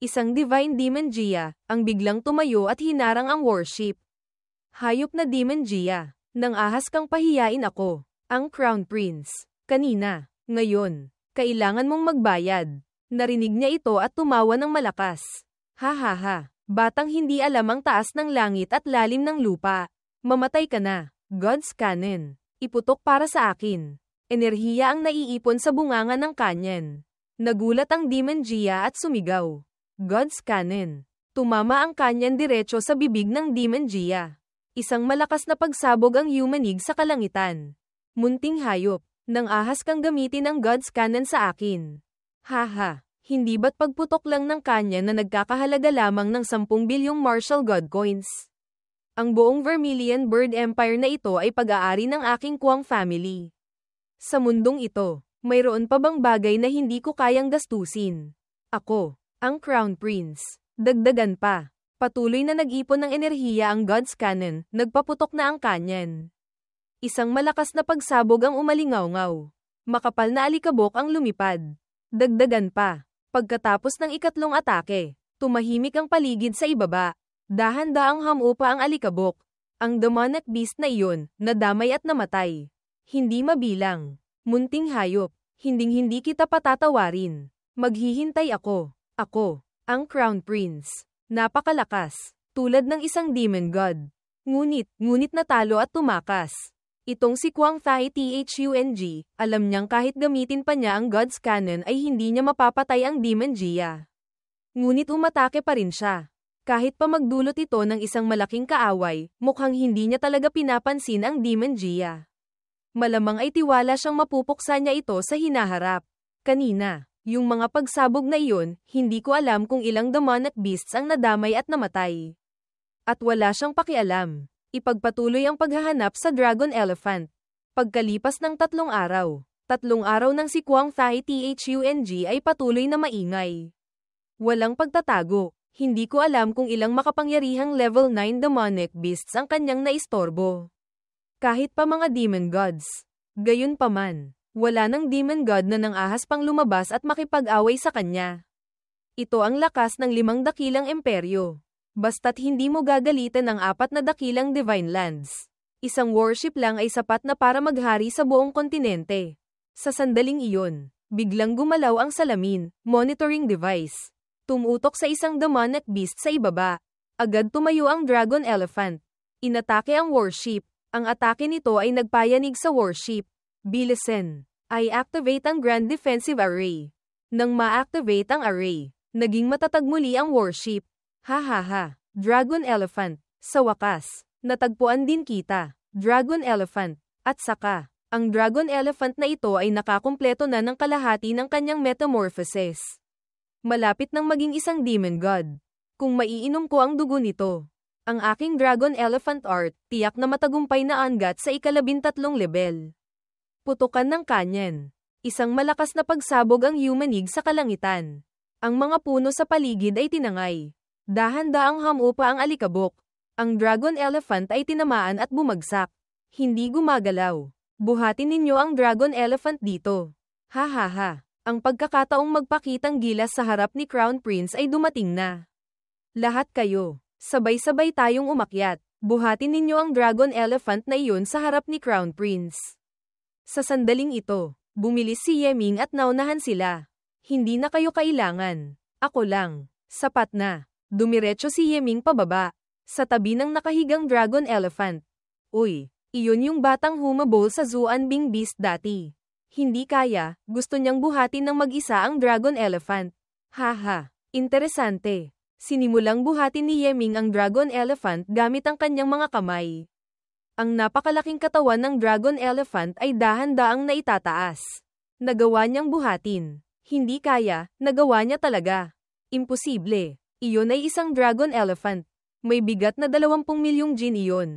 Isang divine demon Gia, ang biglang tumayo at hinarang ang warship. Hayop na demon Gia, nang ahas kang pahiyain ako, ang Crown Prince. Kanina, ngayon, kailangan mong magbayad. Narinig niya ito at tumawa ng malakas. Ha ha ha, batang hindi alam ang taas ng langit at lalim ng lupa. Mamatay ka na, God's Cannon. Iputok para sa akin. Enerhiya ang naiipon sa bunganga ng kanyan. Nagulat ang demon Gia at sumigaw. God's Cannon. Tumama ang kanyan diretso sa bibig ng demon Gia. Isang malakas na pagsabog ang yumanig sa kalangitan. Munting hayop, nang ahas kang gamitin ang God's Cannon sa akin. Haha, hindi ba't pagputok lang ng kanyan na nagkakahalaga lamang ng 10 bilyong Martial God Coins? Ang buong Vermilion Bird Empire na ito ay pag-aari ng aking Kwang family. Sa mundong ito, mayroon pa bang bagay na hindi ko kayang gastusin? Ako, ang Crown Prince. Dagdagan pa. Patuloy na nag-ipon ng enerhiya ang God's Cannon, nagpaputok na ang kanyan. Isang malakas na pagsabog ang umalingaw-ngaw. Makapal na alikabok ang lumipad. Dagdagan pa. Pagkatapos ng ikatlong atake, tumahimik ang paligid sa ibaba. Dahan-daang hamupa ang alikabok. Ang demonic beast na iyon, nadamay at namatay. Hindi mabilang. Munting hayop. Hinding-hindi kita patatawarin. Maghihintay ako. Ako, ang Crown Prince. Napakalakas. Tulad ng isang demon god. Ngunit natalo at tumakas. Itong si Kwang Thai Thung, alam niyang kahit gamitin pa niya ang God's Cannon ay hindi niya mapapatay ang demon Gia. Ngunit umatake pa rin siya. Kahit pa magdulot ito ng isang malaking kaaway, mukhang hindi niya talaga pinapansin ang demon Gia. Malamang ay tiwala siyang mapupuksa niya ito sa hinaharap. Kanina, yung mga pagsabog na iyon, hindi ko alam kung ilang demonic beasts ang nadamay at namatay. At wala siyang pakialam. Ipagpatuloy ang paghahanap sa Dragon Elephant. Pagkalipas ng 3 araw nang si Kwang Thai Thung ay patuloy na maingay. Walang pagtatago, hindi ko alam kung ilang makapangyarihang level 9 demonic beasts ang kanyang naistorbo. Kahit pa mga demon gods. Gayunpaman, wala nang demon god na nang ahas pang lumabas at makipag-away sa kanya. Ito ang lakas ng 5 dakilang imperyo. Basta't hindi mo gagalitan ang 4 na dakilang divine lands. Isang warship lang ay sapat na para maghari sa buong kontinente. Sa sandaling iyon, biglang gumalaw ang salamin, monitoring device. Tumutok sa isang demonic beast sa ibaba. Agad tumayo ang Dragon Elephant. Inatake ang warship. Ang atake nito ay nagpayanig sa warship. Bilisan. I activate ang Grand Defensive Array. Nang ma-activate ang array, naging matatag muli ang warship. Ha ha ha, Dragon Elephant. Sa wakas, natagpuan din kita, Dragon Elephant. At saka, ang Dragon Elephant na ito ay nakakumpleto na ng kalahati ng kanyang metamorphosis. Malapit nang maging isang demon god. Kung maiinom ko ang dugo nito, ang aking Dragon Elephant art, tiyak na matagumpay na angat sa ika-13 level. Putukan ng kanyan. Isang malakas na pagsabog ang yumanig sa kalangitan. Ang mga puno sa paligid ay tinangay. Dahan-daang hamupa ang alikabok. Ang Dragon Elephant ay tinamaan at bumagsak. Hindi gumagalaw. Buhatin ninyo ang Dragon Elephant dito. Ha ha ha. Ang pagkakataong magpakitang gilas sa harap ni Crown Prince ay dumating na. Lahat kayo, sabay-sabay tayong umakyat. Buhatin ninyo ang Dragon Elephant na iyon sa harap ni Crown Prince. Sa sandaling ito, bumilis si Yeming at naunahan sila. Hindi na kayo kailangan. Ako lang. Sapat na. Dumiretso si Yeming pababa, sa tabi ng nakahigang Dragon Elephant. Uy, iyon yung batang humabol sa Zuan Bing Beast dati. Hindi kaya, gusto niyang buhatin ng mag-isa ang Dragon Elephant. Haha, interesante. Sinimulang buhatin ni Yeming ang Dragon Elephant gamit ang kanyang mga kamay. Ang napakalaking katawan ng Dragon Elephant ay dahan-daang naitataas. Nagawa niyang buhatin. Hindi kaya, nagawa niya talaga. Imposible. Iyon ay isang Dragon Elephant. May bigat na 20 milyong jin iyon.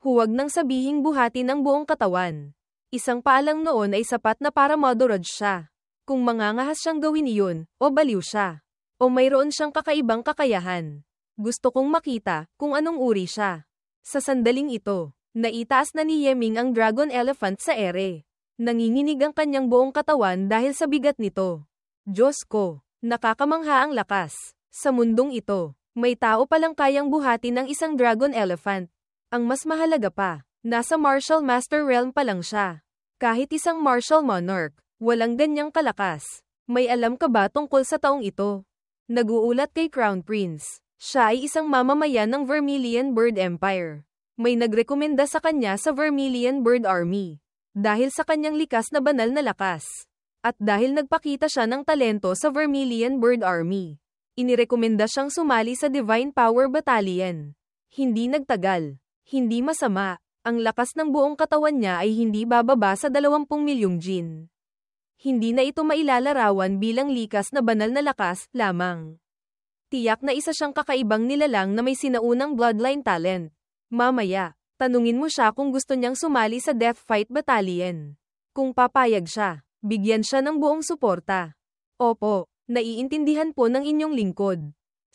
Huwag nang sabihing buhatin ang buong katawan. Isang paalang noon ay sapat na para madurage siya. Kung mangangahas siyang gawin iyon, o baliw siya. O mayroon siyang kakaibang kakayahan. Gusto kong makita kung anong uri siya. Sa sandaling ito, naitaas na ni Yeming ang Dragon Elephant sa ere. Nanginginig ang kanyang buong katawan dahil sa bigat nito. Diyos ko, nakakamangha ang lakas. Sa mundong ito, may tao palang kayang buhatin ng isang dragon elephant. Ang mas mahalaga pa, nasa martial master realm pa lang siya. Kahit isang martial monarch, walang ganyang kalakas. May alam ka ba tungkol sa taong ito? Nag-uulat kay Crown Prince. Siya ay isang mamamayan ng Vermilion Bird Empire. May nagrekomenda sa kanya sa Vermilion Bird Army. Dahil sa kanyang likas na banal na lakas. At dahil nagpakita siya ng talento sa Vermilion Bird Army. Inirekomenda siyang sumali sa Divine Power Battalion. Hindi nagtagal. Hindi masama. Ang lakas ng buong katawan niya ay hindi bababa sa 20 milyong jin. Hindi na ito mailalarawan bilang likas na banal na lakas lamang. Tiyak na isa siyang kakaibang nilalang na may sinaunang bloodline talent. Mamaya, tanungin mo siya kung gusto niyang sumali sa Death Fight Battalion. Kung papayag siya, bigyan siya ng buong suporta. Opo. Naiintindihan po ng inyong lingkod.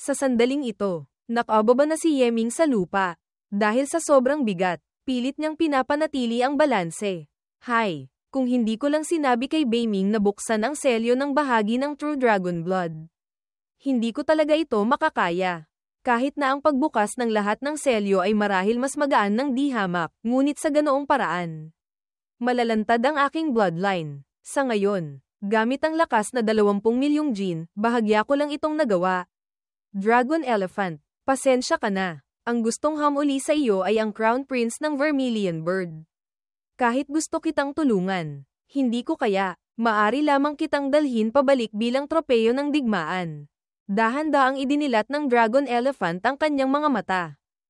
Sa sandaling ito, nakababa na si Yeming sa lupa. Dahil sa sobrang bigat, pilit niyang pinapanatili ang balanse. Hay, kung hindi ko lang sinabi kay Beiming na buksan ang selyo ng bahagi ng True Dragon Blood. Hindi ko talaga ito makakaya. Kahit na ang pagbukas ng lahat ng selyo ay marahil mas magaan ng dihamak, ngunit sa ganoong paraan. Malalantad ang aking bloodline. Sa ngayon. Gamit ang lakas na 20 milyong jin, bahagya ko lang itong nagawa. Dragon Elephant, pasensya ka na. Ang gustong hamuli sa iyo ay ang Crown Prince ng Vermilion Bird. Kahit gusto kitang tulungan, hindi ko kaya, maari lamang kitang dalhin pabalik bilang tropeyo ng digmaan. Dahan-daang idinilat ng Dragon Elephant ang kanyang mga mata.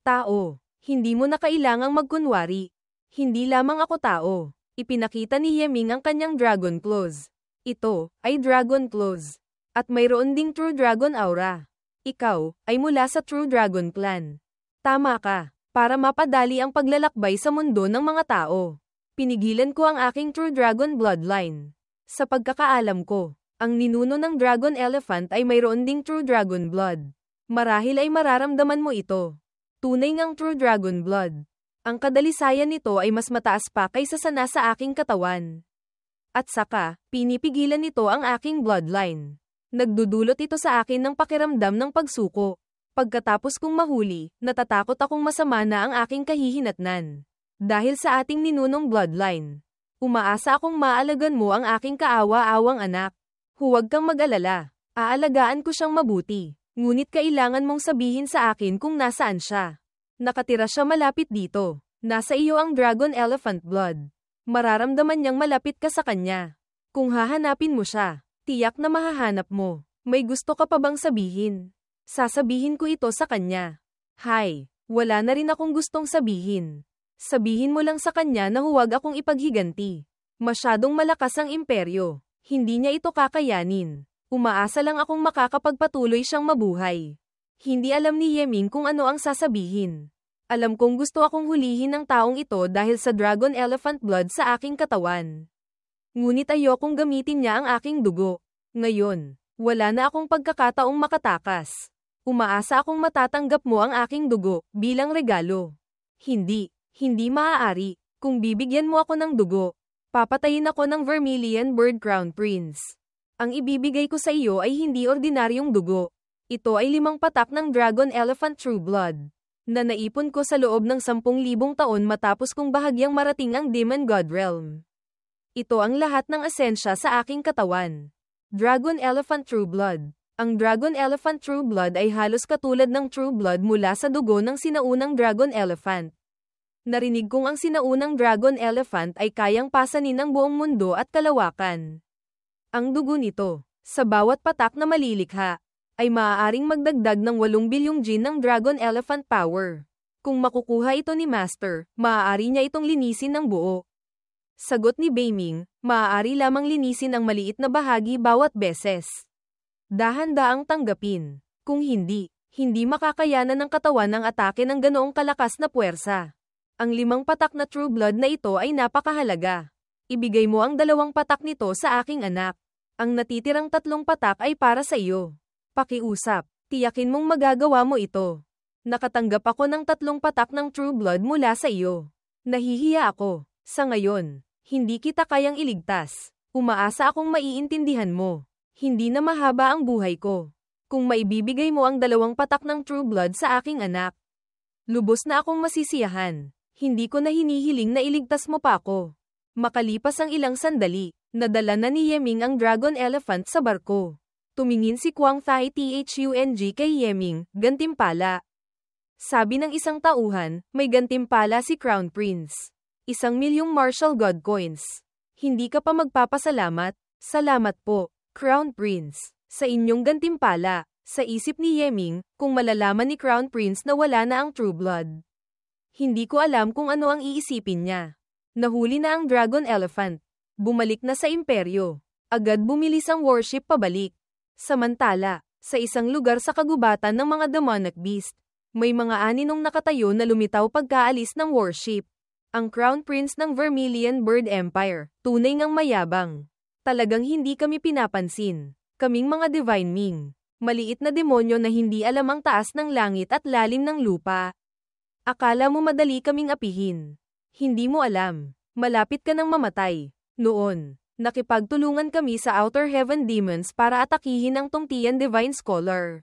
Tao, hindi mo na kailangang magkunwari. Hindi lamang ako tao. Ipinakita ni Yeming ang kanyang Dragon Claws. Ito ay Dragon Claws. At mayroon ding True Dragon Aura. Ikaw ay mula sa True Dragon Clan. Tama ka, para mapadali ang paglalakbay sa mundo ng mga tao. Pinigilan ko ang aking True Dragon Bloodline. Sa pagkakaalam ko, ang ninuno ng Dragon Elephant ay mayroon ding True Dragon Blood. Marahil ay mararamdaman mo ito. Tunay ngang True Dragon Blood. Ang kadalisayan nito ay mas mataas pa kaysa sa nasa aking katawan. At saka, pinipigilan nito ang aking bloodline. Nagdudulot ito sa akin ng pakiramdam ng pagsuko. Pagkatapos kong mahuli, natatakot akong masama na ang aking kahihinatnan. Dahil sa ating ninunong bloodline. Umaasa akong maalagan mo ang aking kaawa-awang anak. Huwag kang mag-alala. Aalagaan ko siyang mabuti. Ngunit kailangan mong sabihin sa akin kung nasaan siya. Nakatira siya malapit dito. Nasa iyo ang Dragon Elephant Blood. Mararamdaman niyang malapit ka sa kanya. Kung hahanapin mo siya, tiyak na mahahanap mo. May gusto ka pa bang sabihin? Sasabihin ko ito sa kanya. Hay, wala na rin akong gustong sabihin. Sabihin mo lang sa kanya na huwag akong ipaghiganti. Masyadong malakas ang imperyo. Hindi niya ito kakayanin. Umaasa lang akong makakapagpatuloy siyang mabuhay. Hindi alam ni Yeming kung ano ang sasabihin. Alam kong gusto akong hulihin ng taong ito dahil sa Dragon Elephant Blood sa aking katawan. Ngunit ayokong gamitin niya ang aking dugo. Ngayon, wala na akong pagkakataong makatakas. Umaasa akong matatanggap mo ang aking dugo bilang regalo. Hindi maaari. Kung bibigyan mo ako ng dugo, papatayin ako ng Vermilion Bird Crown Prince. Ang ibibigay ko sa iyo ay hindi ordinaryong dugo. Ito ay 5 patak ng Dragon Elephant True Blood. Na naipon ko sa loob ng 10,000 taon matapos kong bahagyang marating ang Demon God Realm. Ito ang lahat ng asensya sa aking katawan. Dragon Elephant True Blood. Ang Dragon Elephant True Blood ay halos katulad ng True Blood mula sa dugo ng sinaunang Dragon Elephant. Narinig kong ang sinaunang Dragon Elephant ay kayang pasanin ang buong mundo at kalawakan. Ang dugo nito, sa bawat patak na malilikha, ay maaaring magdagdag ng 8 bilyong jin ng Dragon Elephant Power. Kung makukuha ito ni Master, maaari niya itong linisin ng buo. Sagot ni Beiming, maaari lamang linisin ang maliit na bahagi bawat beses. Dahan-daang tanggapin. Kung hindi makakayanan ng katawan ng atake ng ganoong kalakas na puwersa. Ang 5 patak na True Blood na ito ay napakahalaga. Ibigay mo ang 2 patak nito sa aking anak. Ang natitirang 3 patak ay para sa iyo. Pakiusap, tiyakin mong magagawa mo ito. Nakatanggap ako ng 3 patak ng True Blood mula sa iyo. Nahihiya ako. Sa ngayon, hindi kita kayang iligtas. Umaasa akong maiintindihan mo. Hindi na mahaba ang buhay ko. kung maibibigay mo ang 2 patak ng True Blood sa aking anak. Lubos na akong masisiyahan. Hindi ko na hinihiling na iligtas mo pa ako. Makalipas ang ilang sandali, nadala na ni Yeming ang Dragon Elephant sa barko. Tumingin si Kwang Thai Thung kay Yeming, gantimpala. Sabi ng isang tauhan, may gantimpala si Crown Prince. 1,000,000 martial god coins. Hindi ka pa magpapasalamat? Salamat po, Crown Prince, sa inyong gantimpala. Sa isip ni Yeming, kung malalaman ni Crown Prince na wala na ang True Blood. Hindi ko alam kung ano ang iisipin niya. Nahuli na ang Dragon Elephant. Bumalik na sa imperyo. Agad bumilis ang warship pabalik. Samantala, sa isang lugar sa kagubatan ng mga demonic beast, may mga aninong nakatayo na lumitaw pagkaalis ng warship. Ang Crown Prince ng Vermilion Bird Empire, tunay ngang mayabang. Talagang hindi kami pinapansin. Kaming mga Divine Ming. Maliit na demonyo na hindi alam ang taas ng langit at lalim ng lupa. Akala mo madali kaming apihin. Hindi mo alam. Malapit ka nang mamatay. Noon, nakipagtulungan kami sa Outer Heaven Demons para atakihin ang Tungtian Divine Scholar.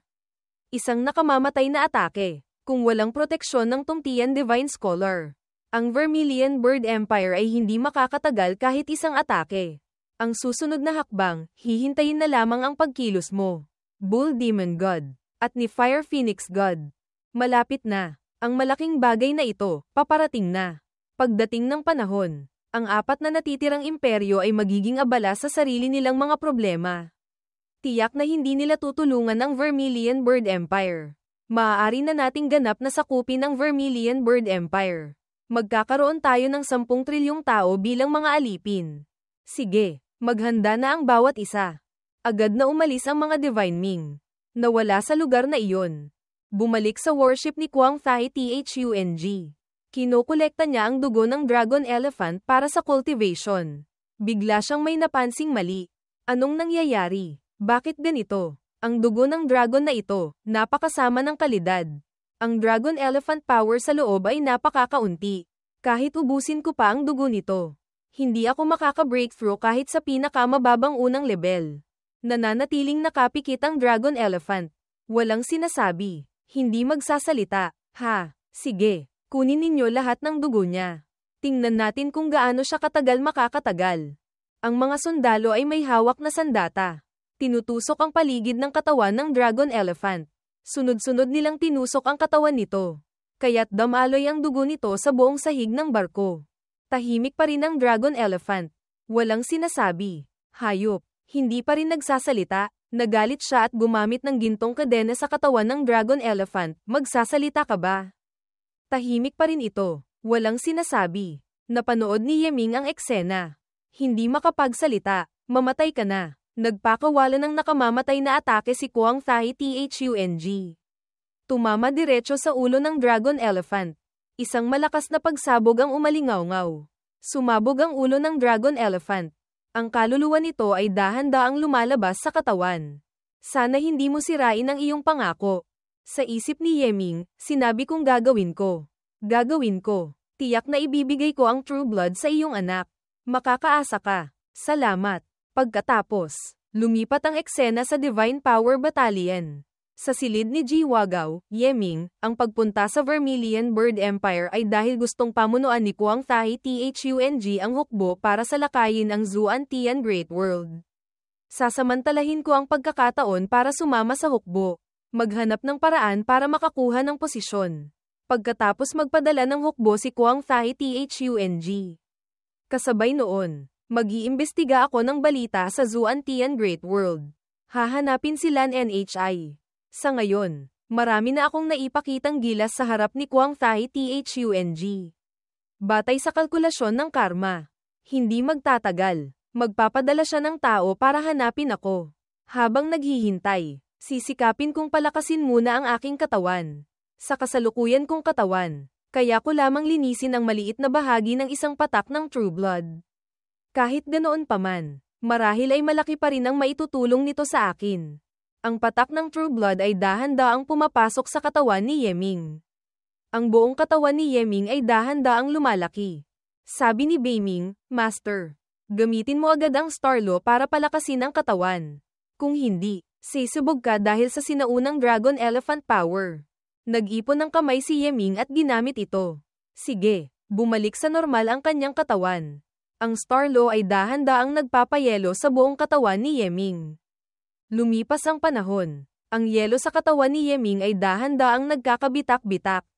Isang nakamamatay na atake, kung walang proteksyon ng Tungtian Divine Scholar. Ang Vermilion Bird Empire ay hindi makakatagal kahit isang atake. Ang susunod na hakbang, hihintayin na lamang ang pagkilos mo. Bull Demon God, at ni Fire Phoenix God. Malapit na. Ang malaking bagay na ito, paparating na. Pagdating ng panahon, ang 4 na natitirang imperyo ay magiging abala sa sarili nilang mga problema. Tiyak na hindi nila tutulungan ang Vermilion Bird Empire. Maaari na nating ganap na sakupin ang Vermilion Bird Empire. Magkakaroon tayo ng 10 trilyong tao bilang mga alipin. Sige, maghanda na ang bawat isa. Agad na umalis ang mga Divine Ming. Nawala sa lugar na iyon. Bumalik sa worship ni Kwang Thai Thung. Kinokolekta niya ang dugo ng Dragon Elephant para sa cultivation. Bigla siyang may napansing mali. Anong nangyayari? Bakit ganito? Ang dugo ng dragon na ito, napakasama ng kalidad. Ang Dragon Elephant power sa loob ay napakakaunti. Kahit ubusin ko pa ang dugo nito, hindi ako makaka-breakthrough kahit sa pinakamababang unang level. Nananatiling nakapikit ang Dragon Elephant. Walang sinasabi. Hindi magsasalita. Ha, sige. Kunin ninyo lahat ng dugo niya. Tingnan natin kung gaano siya katagal makakatagal. Ang mga sundalo ay may hawak na sandata. Tinutusok ang paligid ng katawan ng Dragon Elephant. Sunod-sunod nilang tinusok ang katawan nito. Kaya't damaloy ang dugo nito sa buong sahig ng barko. Tahimik pa rin ang Dragon Elephant. Walang sinasabi. Hayop. Hindi pa rin nagsasalita. Nagalit siya at gumamit ng gintong kadena sa katawan ng Dragon Elephant. Magsasalita ka ba? Tahimik pa rin ito. Walang sinasabi. Napanood ni Yeming ang eksena. Hindi makapagsalita. Mamatay ka na. Nagpakawala ng nakamamatay na atake si Kwang Thai Thung. Tumama diretso sa ulo ng Dragon Elephant. Isang malakas na pagsabog ang umalingaw-ngaw. Sumabog ang ulo ng Dragon Elephant. Ang kaluluwa nito ay dahan-daang lumalabas sa katawan. Sana hindi mo sirain ang iyong pangako. Sa isip ni Yeming, sinabi kong gagawin ko. Gagawin ko. Tiyak na ibibigay ko ang True Blood sa iyong anak. Makakaasa ka. Salamat. Pagkatapos, lumipat ang eksena sa Divine Power Battalion. Sa silid ni Ji Wagao, Yeming, ang pagpunta sa Vermilion Bird Empire ay dahil gustong pamunuan ni Kwang Thai Thung ang hukbo para salakayin ang Zuan-Tian Great World. Sasamantalahin ko ang pagkakataon para sumama sa hukbo. Maghanap ng paraan para makakuha ng posisyon. Pagkatapos magpadala ng hukbo si Kwang Thai Thung. Kasabay noon, mag-iimbestiga ako ng balita sa Zuan-Tian Great World. Hahanapin sila NHI. Sa ngayon, marami na akong naipakitang gilas sa harap ni Kwang Thai Thung. Batay sa kalkulasyon ng karma, hindi magtatagal. Magpapadala siya ng tao para hanapin ako. Habang naghihintay, sisikapin kong palakasin muna ang aking katawan. Sa kasalukuyan kong katawan, kaya ko lamang linisin ang maliit na bahagi ng isang patak ng True Blood. Kahit ganoon pa man, marahil ay malaki pa rin ang maitutulong nito sa akin. Ang patak ng True Blood ay dahan-daang pumapasok sa katawan ni Yeming. Ang buong katawan ni Yeming ay dahan-daang lumalaki. Sabi ni Beiming, Master, gamitin mo agad ang Starlo para palakasin ang katawan. Kung hindi, Sisubog ka dahil sa sinaunang Dragon Elephant Power. Nag-ipon ng kamay si Yeming at ginamit ito. Sige, bumalik sa normal ang kanyang katawan. Ang Starlo ay dahan-daang nagpapayelo sa buong katawan ni Yeming. Lumipas ang panahon. Ang yelo sa katawan ni Yeming ay dahan-daang nagkakabitak-bitak.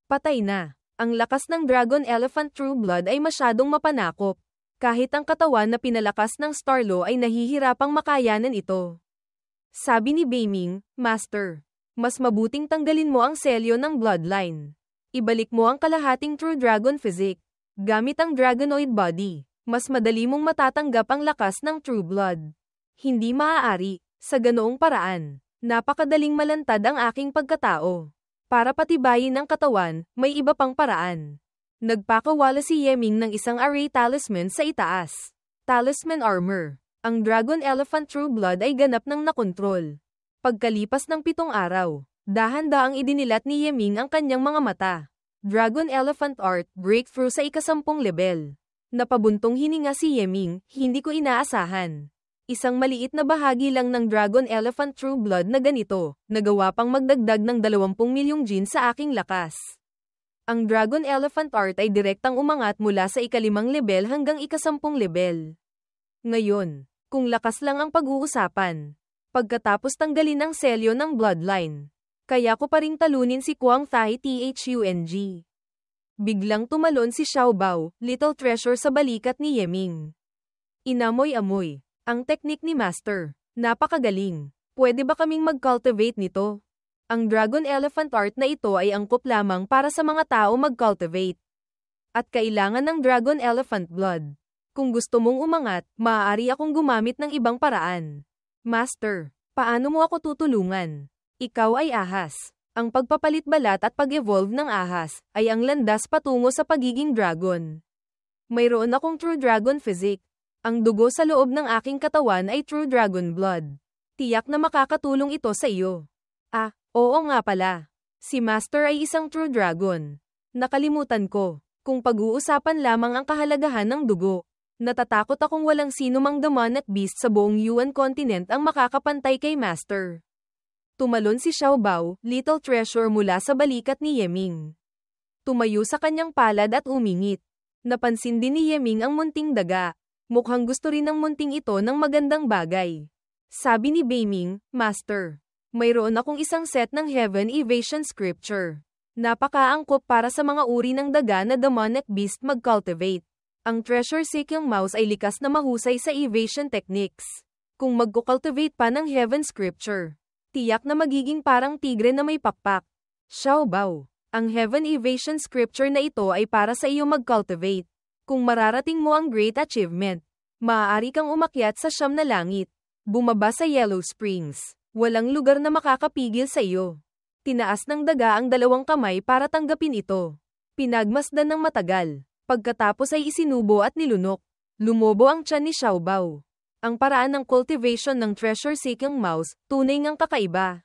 Patay na. Ang lakas ng Dragon Elephant True Blood ay masyadong mapanakop. Kahit ang katawan na pinalakas ng Starlo ay nahihirapang makayanan ito. Sabi ni Beiming, Master, mas mabuting tanggalin mo ang selyo ng bloodline. Ibalik mo ang kalahating True Dragon Physique. Gamit ang Dragonoid Body, mas madali mong matatanggap ang lakas ng True Blood. Hindi maaari, sa ganoong paraan. Napakadaling malantad ang aking pagkatao. Para patibayin ang katawan, may iba pang paraan. Nagpakawala si Yeming ng isang array talisman sa itaas. Talisman Armor. Ang Dragon Elephant True Blood ay ganap ng nakontrol. Pagkalipas ng 7 araw, dahan-daang idinilat ni Yeming ang kanyang mga mata. Dragon Elephant Art Breakthrough sa ika-10 level. Napabuntong hininga si Yeming, hindi ko inaasahan. Isang maliit na bahagi lang ng Dragon Elephant True Blood na ganito, nagawa pang magdagdag ng 20 milyong gin sa aking lakas. Ang Dragon Elephant Art ay direktang umangat mula sa ika-5 level hanggang ika-10 level. Ngayon, kung lakas lang ang pag-uusapan. Pagkatapos tanggalin ang selyo ng bloodline. Kaya ko pa ring talunin si Kuang Thai Thung. Biglang tumalon si Xiao Bao, Little Treasure sa balikat ni Yeming. Inamoy-amoy. Ang teknik ni Master. Napakagaling. Pwede ba kaming mag-cultivate nito? Ang Dragon Elephant Art na ito ay angkop lamang para sa mga tao mag-cultivate. At kailangan ng Dragon Elephant Blood. Kung gusto mong umangat, maaari akong gumamit ng ibang paraan. Master, paano mo ako tutulungan? Ikaw ay ahas. Ang pagpapalit balat at pag-evolve ng ahas ay ang landas patungo sa pagiging dragon. Mayroon akong True Dragon Physique. Ang dugo sa loob ng aking katawan ay True Dragon Blood. Tiyak na makakatulong ito sa iyo. Ah, oo nga pala. Si Master ay isang True Dragon. Nakalimutan ko. Kung pag-uusapan lamang ang kahalagahan ng dugo. Natatakot akong walang sino mang demonic beast sa buong Yuan continent ang makakapantay kay Master. Tumalon si Xiao Bao, Little Treasure mula sa balikat ni Yeming. Tumayo sa kanyang palad at umingit. Napansin din ni Yeming ang munting daga. Mukhang gusto rin ng munting ito ng magandang bagay. Sabi ni Beiming, Master, mayroon akong isang set ng Heaven Evasion Scripture. Napakaangkop para sa mga uri ng daga na demonic beast mag-cultivate. Ang treasure-seeking mouse ay likas na mahusay sa evasion techniques. Kung mag-cultivate pa ng Heaven Scripture, tiyak na magiging parang tigre na may pakpak. Xiao Bao, ang Heaven Evasion Scripture na ito ay para sa iyo mag-cultivate. Kung mararating mo ang great achievement, maaari kang umakyat sa 9 na langit. Bumaba sa Yellow Springs. Walang lugar na makakapigil sa iyo. Tinaas ng daga ang 2 kamay para tanggapin ito. Pinagmasdan ng matagal. Pagkatapos ay isinubo at nilunok. Lumobo ang tiyan ni Xiao Bao. Ang paraan ng cultivation ng treasure-seeking mouse, tunay ngang kakaiba.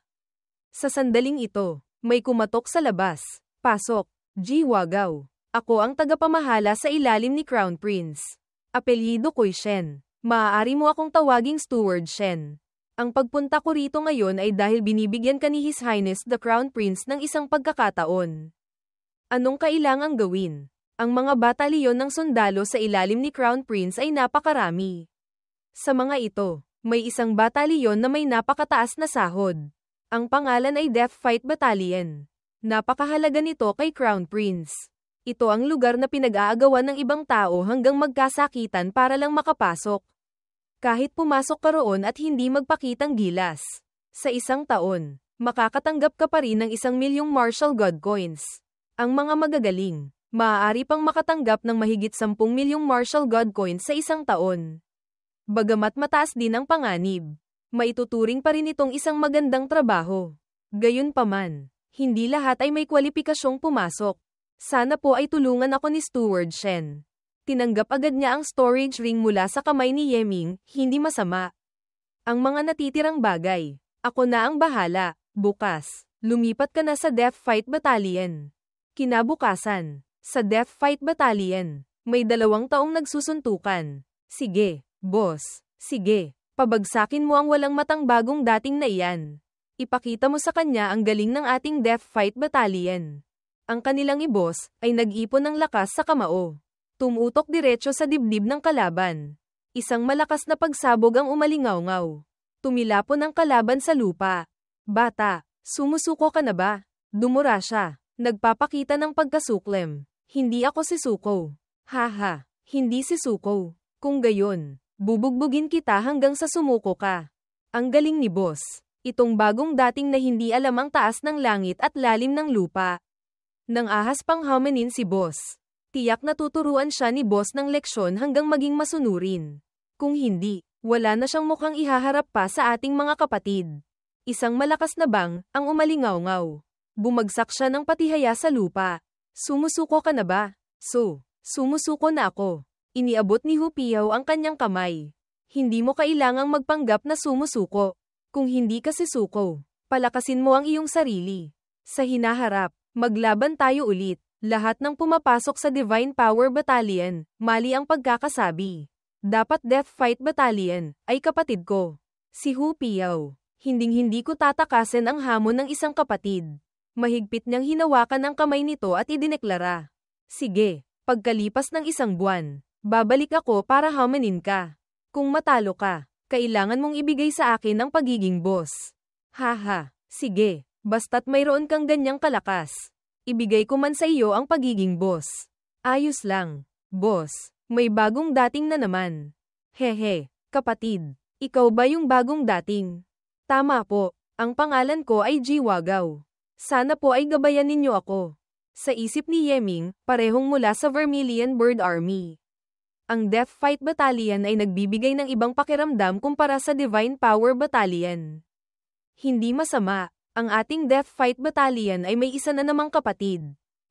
Sa sandaling ito, may kumatok sa labas. Pasok, Ji Wagao. Ako ang tagapamahala sa ilalim ni Crown Prince. Apelyido ko'y Shen. Maaari mo akong tawaging Steward Shen. Ang pagpunta ko rito ngayon ay dahil binibigyan ka ni His Highness the Crown Prince ng isang pagkakataon. Anong kailangang gawin? Ang mga batalyon ng sundalo sa ilalim ni Crown Prince ay napakarami. Sa mga ito, may isang batalyon na may napakataas na sahod. Ang pangalan ay Death Fight Battalion. Napakahalaga nito kay Crown Prince. Ito ang lugar na pinag-aagawan ng ibang tao hanggang magkasakitan para lang makapasok. Kahit pumasok ka roon at hindi magpakitang gilas. Sa isang taon, makakatanggap ka pa rin ng 1 milyong martial god coins. Ang mga magagaling, maaari pang makatanggap ng mahigit 10 milyong martial god coins sa isang taon. Bagamat mataas din ang panganib, maituturing pa rin itong isang magandang trabaho. Gayunpaman, hindi lahat ay may kwalipikasyong pumasok. Sana po ay tulungan ako ni Steward Shen. Tinanggap agad niya ang storage ring mula sa kamay ni Yeming, hindi masama. Ang mga natitirang bagay, ako na ang bahala. Bukas, lumipat ka na sa Death Fight Battalion. Kinabukasan, sa Death Fight Battalion, may 2 taong nagsusuntukan. Sige, boss. Sige. Pabagsakin mo ang walang matang bagong dating na iyan. Ipakita mo sa kanya ang galing ng ating Death Fight Battalion. Ang kanilang ibos ay nag-ipon ng lakas sa kamao. Tumutok diretso sa dibdib ng kalaban. Isang malakas na pagsabog ang umalingaw-ngaw. Tumilapon ang kalaban sa lupa. Bata, sumusuko ka na ba? Dumura siya. Nagpapakita ng pagkasuklem. Hindi ako si Suko. Haha, hindi si Suko. Kung gayon, bubugbugin kita hanggang sa sumuko ka. Ang galing ni boss. Itong bagong dating na hindi alam ang taas ng langit at lalim ng lupa. Nang ahas pang hominin si boss. Tiyak na tuturuan siya ni boss ng leksyon hanggang maging masunurin. Kung hindi, wala na siyang mukhang ihaharap pa sa ating mga kapatid. Isang malakas na bang ang umalingaw-ngaw. Bumagsak siya ng patihaya sa lupa. Sumusuko ka na ba? Sumusuko na ako. Iniabot ni Hu Piao ang kanyang kamay. Hindi mo kailangang magpanggap na sumusuko. Kung hindi ka si Suko, palakasin mo ang iyong sarili. Sa hinaharap, maglaban tayo ulit. Lahat ng pumapasok sa Divine Power Battalion, mali ang pagkakasabi. Dapat Death Fight Battalion ay kapatid ko. Si Hu Piao. Hinding-hindi ko tatakasin ang hamon ng isang kapatid. Mahigpit niyang hinawakan ang kamay nito at idineklara. Sige, pagkalipas ng isang buwan, babalik ako para hominin ka. Kung matalo ka, kailangan mong ibigay sa akin ang pagiging boss. Haha, sige, basta't mayroon kang ganyang kalakas. Ibigay ko man sa iyo ang pagiging boss. Ayos lang, boss, may bagong dating na naman. Hehe, kapatid, ikaw ba yung bagong dating? Tama po, ang pangalan ko ay Jiwagaw. Sana po ay gabayan ninyo ako. Sa isip ni Yeming, parehong mula sa Vermilion Bird Army. Ang Death Fight Battalion ay nagbibigay ng ibang pakiramdam kumpara sa Divine Power Battalion. Hindi masama, ang ating Death Fight Battalion ay may isa na namang kapatid.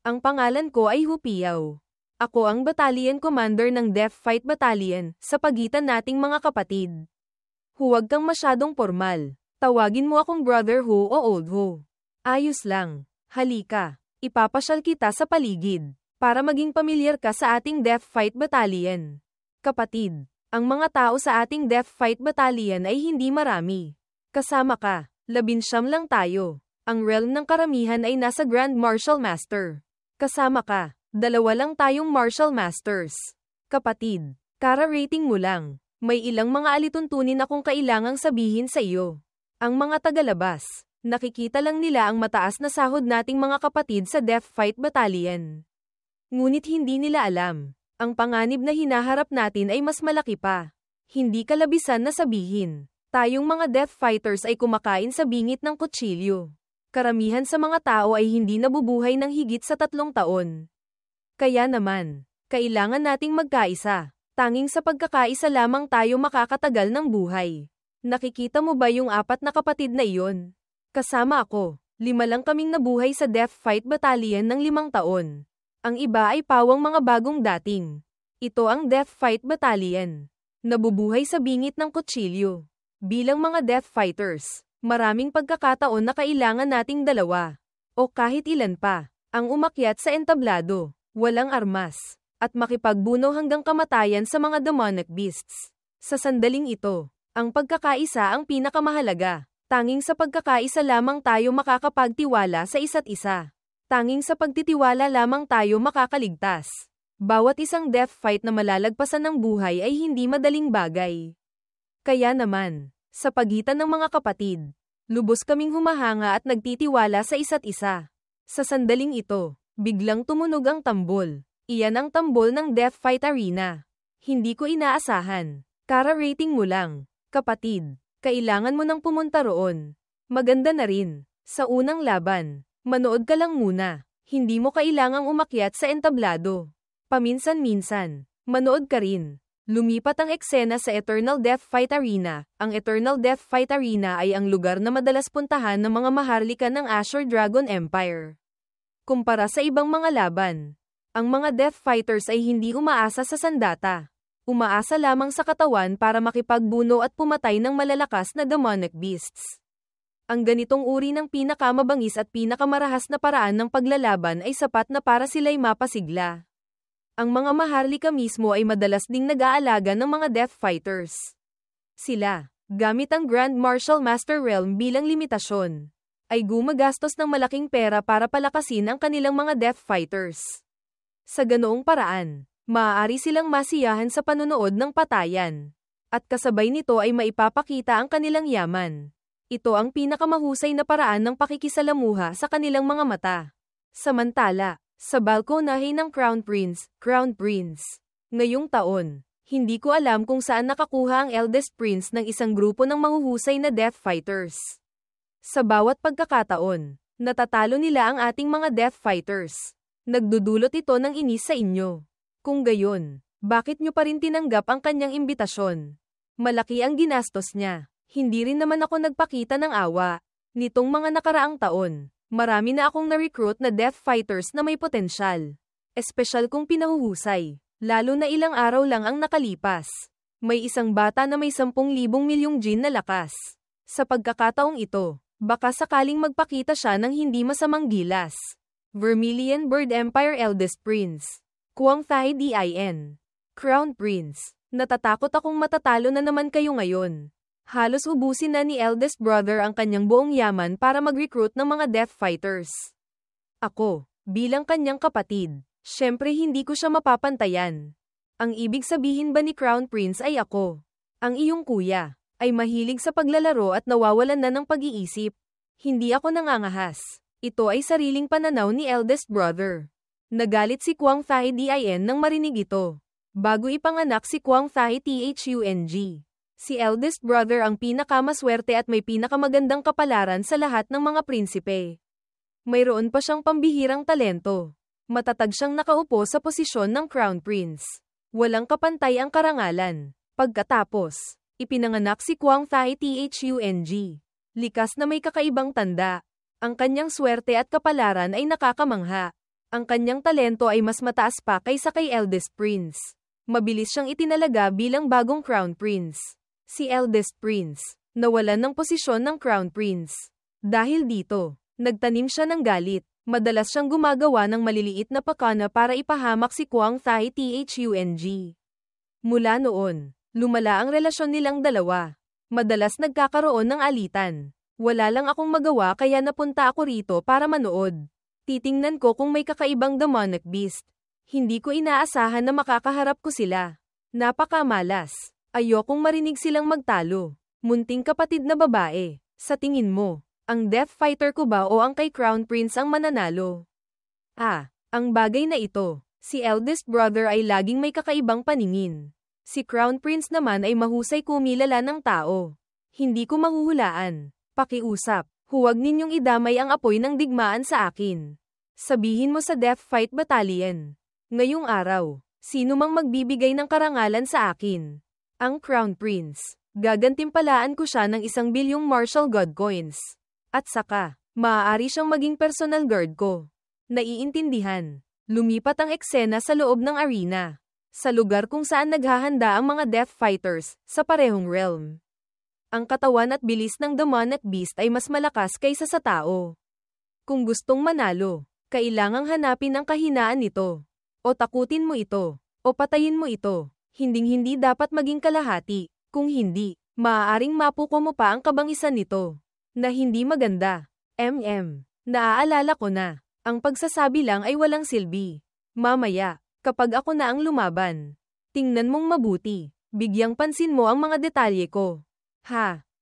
Ang pangalan ko ay Hu Piao. Ako ang Battalion Commander ng Death Fight Battalion sa pagitan nating mga kapatid. Huwag kang masyadong formal. Tawagin mo akong Brother Hu o Old Hu. Ayos lang. Halika. Ipapasyal kita sa paligid. Para maging pamilyar ka sa ating Death Fight Battalion. Kapatid, ang mga tao sa ating Death Fight Battalion ay hindi marami. Kasama ka, 19 lang tayo. Ang realm ng karamihan ay nasa Grand Martial Master. Kasama ka, 2 lang tayong Martial Masters. Kapatid, kara-rating mo lang. May ilang mga alituntunin akong kailangang sabihin sa iyo. Ang mga tagalabas. Nakikita lang nila ang mataas na sahod nating mga kapatid sa Death Fight Battalion. Ngunit hindi nila alam, ang panganib na hinaharap natin ay mas malaki pa. Hindi kalabisan na sabihin, tayong mga Death Fighters ay kumakain sa bingit ng kutsilyo. Karamihan sa mga tao ay hindi nabubuhay ng higit sa 3 taon. Kaya naman, kailangan nating magkaisa. Tanging sa pagkakaisa lamang tayo makakatagal ng buhay. Nakikita mo ba yung 4 na kapatid na iyon? Kasama ako, 5 lang kaming nabuhay sa Death Fight Battalion ng 5 taon. Ang iba ay pawang mga bagong dating. Ito ang Death Fight Battalion. Nabubuhay sa bingit ng kutsilyo. Bilang mga Death Fighters, maraming pagkakataon na kailangan nating 2 o kahit ilan pa, ang umakyat sa entablado, walang armas, at makipagbuno hanggang kamatayan sa mga demonic beasts. Sa sandaling ito, ang pagkakaisa ang pinakamahalaga. Tanging sa pagkakaisa lamang tayo makakapagtiwala sa isa't isa. Tanging sa pagtitiwala lamang tayo makakaligtas. Bawat isang death fight na malalagpasan ng buhay ay hindi madaling bagay. Kaya naman, sa pagitan ng mga kapatid, lubos kaming humahanga at nagtitiwala sa isa't isa. Sa sandaling ito, biglang tumunog ang tambol. Iyan ang tambol ng Death Fight Arena. Hindi ko inaasahan. Kara-rating mo lang, kapatid. Kailangan mo nang pumunta roon. Maganda na rin. Sa unang laban, manood ka lang muna. Hindi mo kailangang umakyat sa entablado. Paminsan-minsan, manood ka rin. Lumipat ang eksena sa Eternal Death Fight Arena. Ang Eternal Death Fight Arena ay ang lugar na madalas puntahan ng mga maharlika ng Azure Dragon Empire. Kumpara sa ibang mga laban, ang mga Death Fighters ay hindi umaasa sa sandata. Umaasa lamang sa katawan para makipagbuno at pumatay ng malalakas na demonic beasts. Ang ganitong uri ng pinakamabangis at pinakamarahas na paraan ng paglalaban ay sapat na para sila'y mapasigla. Ang mga maharlika mismo ay madalas ding nag-aalaga ng mga Death Fighters. Sila, gamit ang Grand Martial Master Realm bilang limitasyon, ay gumagastos ng malaking pera para palakasin ang kanilang mga Death Fighters. Sa ganoong paraan, maaari silang masiyahan sa panunood ng patayan. At kasabay nito ay maipapakita ang kanilang yaman. Ito ang pinakamahusay na paraan ng pakikisalamuha sa kanilang mga mata. Samantala, sa balkonahe ng Crown Prince, ngayong taon, hindi ko alam kung saan nakakuha ang Eldest Prince ng isang grupo ng mahuhusay na Death Fighters. Sa bawat pagkakataon, natatalo nila ang ating mga Death Fighters. Nagdudulot ito ng inis sa inyo. Kung gayon, bakit nyo pa rin tinanggap ang kanyang imbitasyon? Malaki ang ginastos niya. Hindi rin naman ako nagpakita ng awa. Nitong mga nakaraang taon, marami na akong na-recruit na Death Fighters na may potensyal. Espesyal kung pinahuhusay, lalo na ilang araw lang ang nakalipas. May isang bata na may 10,000 milyong Jin na lakas. Sa pagkakataong ito, baka sakaling magpakita siya ng hindi masamang gilas. Vermilion Bird Empire Eldest Prince. Kuang Thai Din. Crown Prince. Natatakot akong matatalo na naman kayo ngayon. Halos ubusin na ni Eldest Brother ang kanyang buong yaman para mag-recruit ng mga Death Fighters. Ako, bilang kanyang kapatid, syempre hindi ko siya mapapantayan. Ang ibig sabihin ba ni Crown Prince ay ako, ang iyong kuya, ay mahilig sa paglalaro at nawawalan na ng pag-iisip. Hindi ako nangangahas. Ito ay sariling pananaw ni Eldest Brother. Nagalit si Kuang Thai Din nang marinig ito. Bago ipanganak si Kuang Thai Thung, si Eldest Brother ang pinakamaswerte at may pinakamagandang kapalaran sa lahat ng mga prinsipe. Mayroon pa siyang pambihirang talento. Matatag siyang nakaupo sa posisyon ng Crown Prince. Walang kapantay ang karangalan. Pagkatapos, ipinanganak si Kuang Thai Thung. Likas na may kakaibang tanda. Ang kanyang swerte at kapalaran ay nakakamangha. Ang kanyang talento ay mas mataas pa kaysa kay Eldest Prince. Mabilis siyang itinalaga bilang bagong Crown Prince. Si Eldest Prince, nawalan ng posisyon ng Crown Prince. Dahil dito, nagtanim siya ng galit. Madalas siyang gumagawa ng maliliit na pakana para ipahamak si Kuang Thai Thung. Mula noon, lumala ang relasyon nilang dalawa. Madalas nagkakaroon ng alitan. Wala lang akong magawa kaya napunta ako rito para manood. Titingnan ko kung may kakaibang demonic beast. Hindi ko inaasahan na makakaharap ko sila. Napakamalas. Ayokong marinig silang magtalo. Munting kapatid na babae. Sa tingin mo, ang Death Fighter ko ba o ang kay Crown Prince ang mananalo? Ang bagay na ito, si Eldest Brother ay laging may kakaibang paningin. Si Crown Prince naman ay mahusay kumilala ng tao. Hindi ko mahuhulaan. Pakiusap, huwag ninyong idamay ang apoy ng digmaan sa akin. Sabihin mo sa Death Fight Battalion. Ngayong araw, sino mang magbibigay ng karangalan sa akin? Ang Crown Prince. Gagantimpalaan ko siya ng 1 bilyong martial god coins. At saka, maaari siyang maging personal guard ko. Naiintindihan. Lumipat ang eksena sa loob ng arena. Sa lugar kung saan naghahanda ang mga Death Fighters, sa parehong realm. Ang katawan at bilis ng demonic beast ay mas malakas kaysa sa tao. Kung gustong manalo, kailangang hanapin ang kahinaan nito. O takutin mo ito. O patayin mo ito. Hinding-hindi dapat maging kalahati. Kung hindi, maaaring mapuko mo pa ang kabangisan nito. Na hindi maganda. Naaalala ko na. Ang pagsasabi lang ay walang silbi. Mamaya, kapag ako na ang lumaban. Tingnan mong mabuti. Bigyang pansin mo ang mga detalye ko.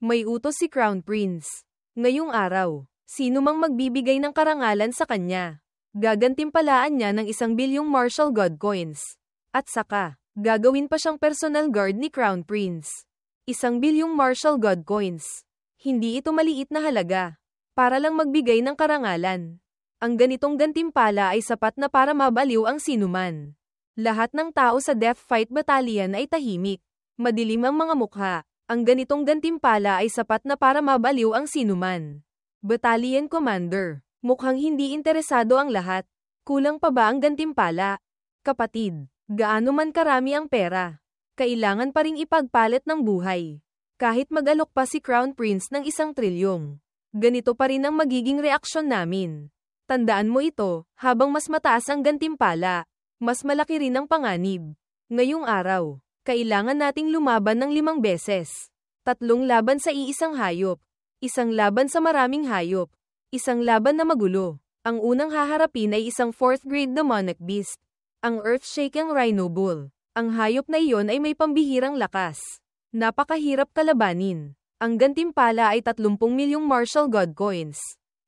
May utos si Crown Prince. Ngayong araw, sino mang magbibigay ng karangalan sa kanya. Gagantimpalaan niya ng 1 bilyong martial god coins. At saka, gagawin pa siyang personal guard ni Crown Prince. 1 bilyong martial god coins. Hindi ito maliit na halaga. Para lang magbigay ng karangalan. Ang ganitong gantimpala ay sapat na para mabaliw ang sinuman. Lahat ng tao sa Death Fight Battalion ay tahimik. Madilim ang mga mukha. Ang ganitong gantimpala ay sapat na para mabaliw ang sinuman. Battalion Commander. Mukhang hindi interesado ang lahat. Kulang pa ba ang gantimpala? Kapatid, gaano man karami ang pera, kailangan pa ring ipagpalit ng buhay. Kahit mag-alok pa si Crown Prince ng 1 trilyong. Ganito pa rin ang magiging reaksyon namin. Tandaan mo ito, habang mas mataas ang gantimpala, mas malaki rin ang panganib. Ngayong araw, kailangan nating lumaban ng 5 beses. Tatlong laban sa iisang hayop. Isang laban sa maraming hayop. Isang laban na magulo. Ang unang haharapin ay isang 4th grade demonic beast. Ang earth-shaking Rhino Bull. Ang hayop na iyon ay may pambihirang lakas. Napakahirap kalabanin. Ang gantimpala ay 30 milyong martial god coins.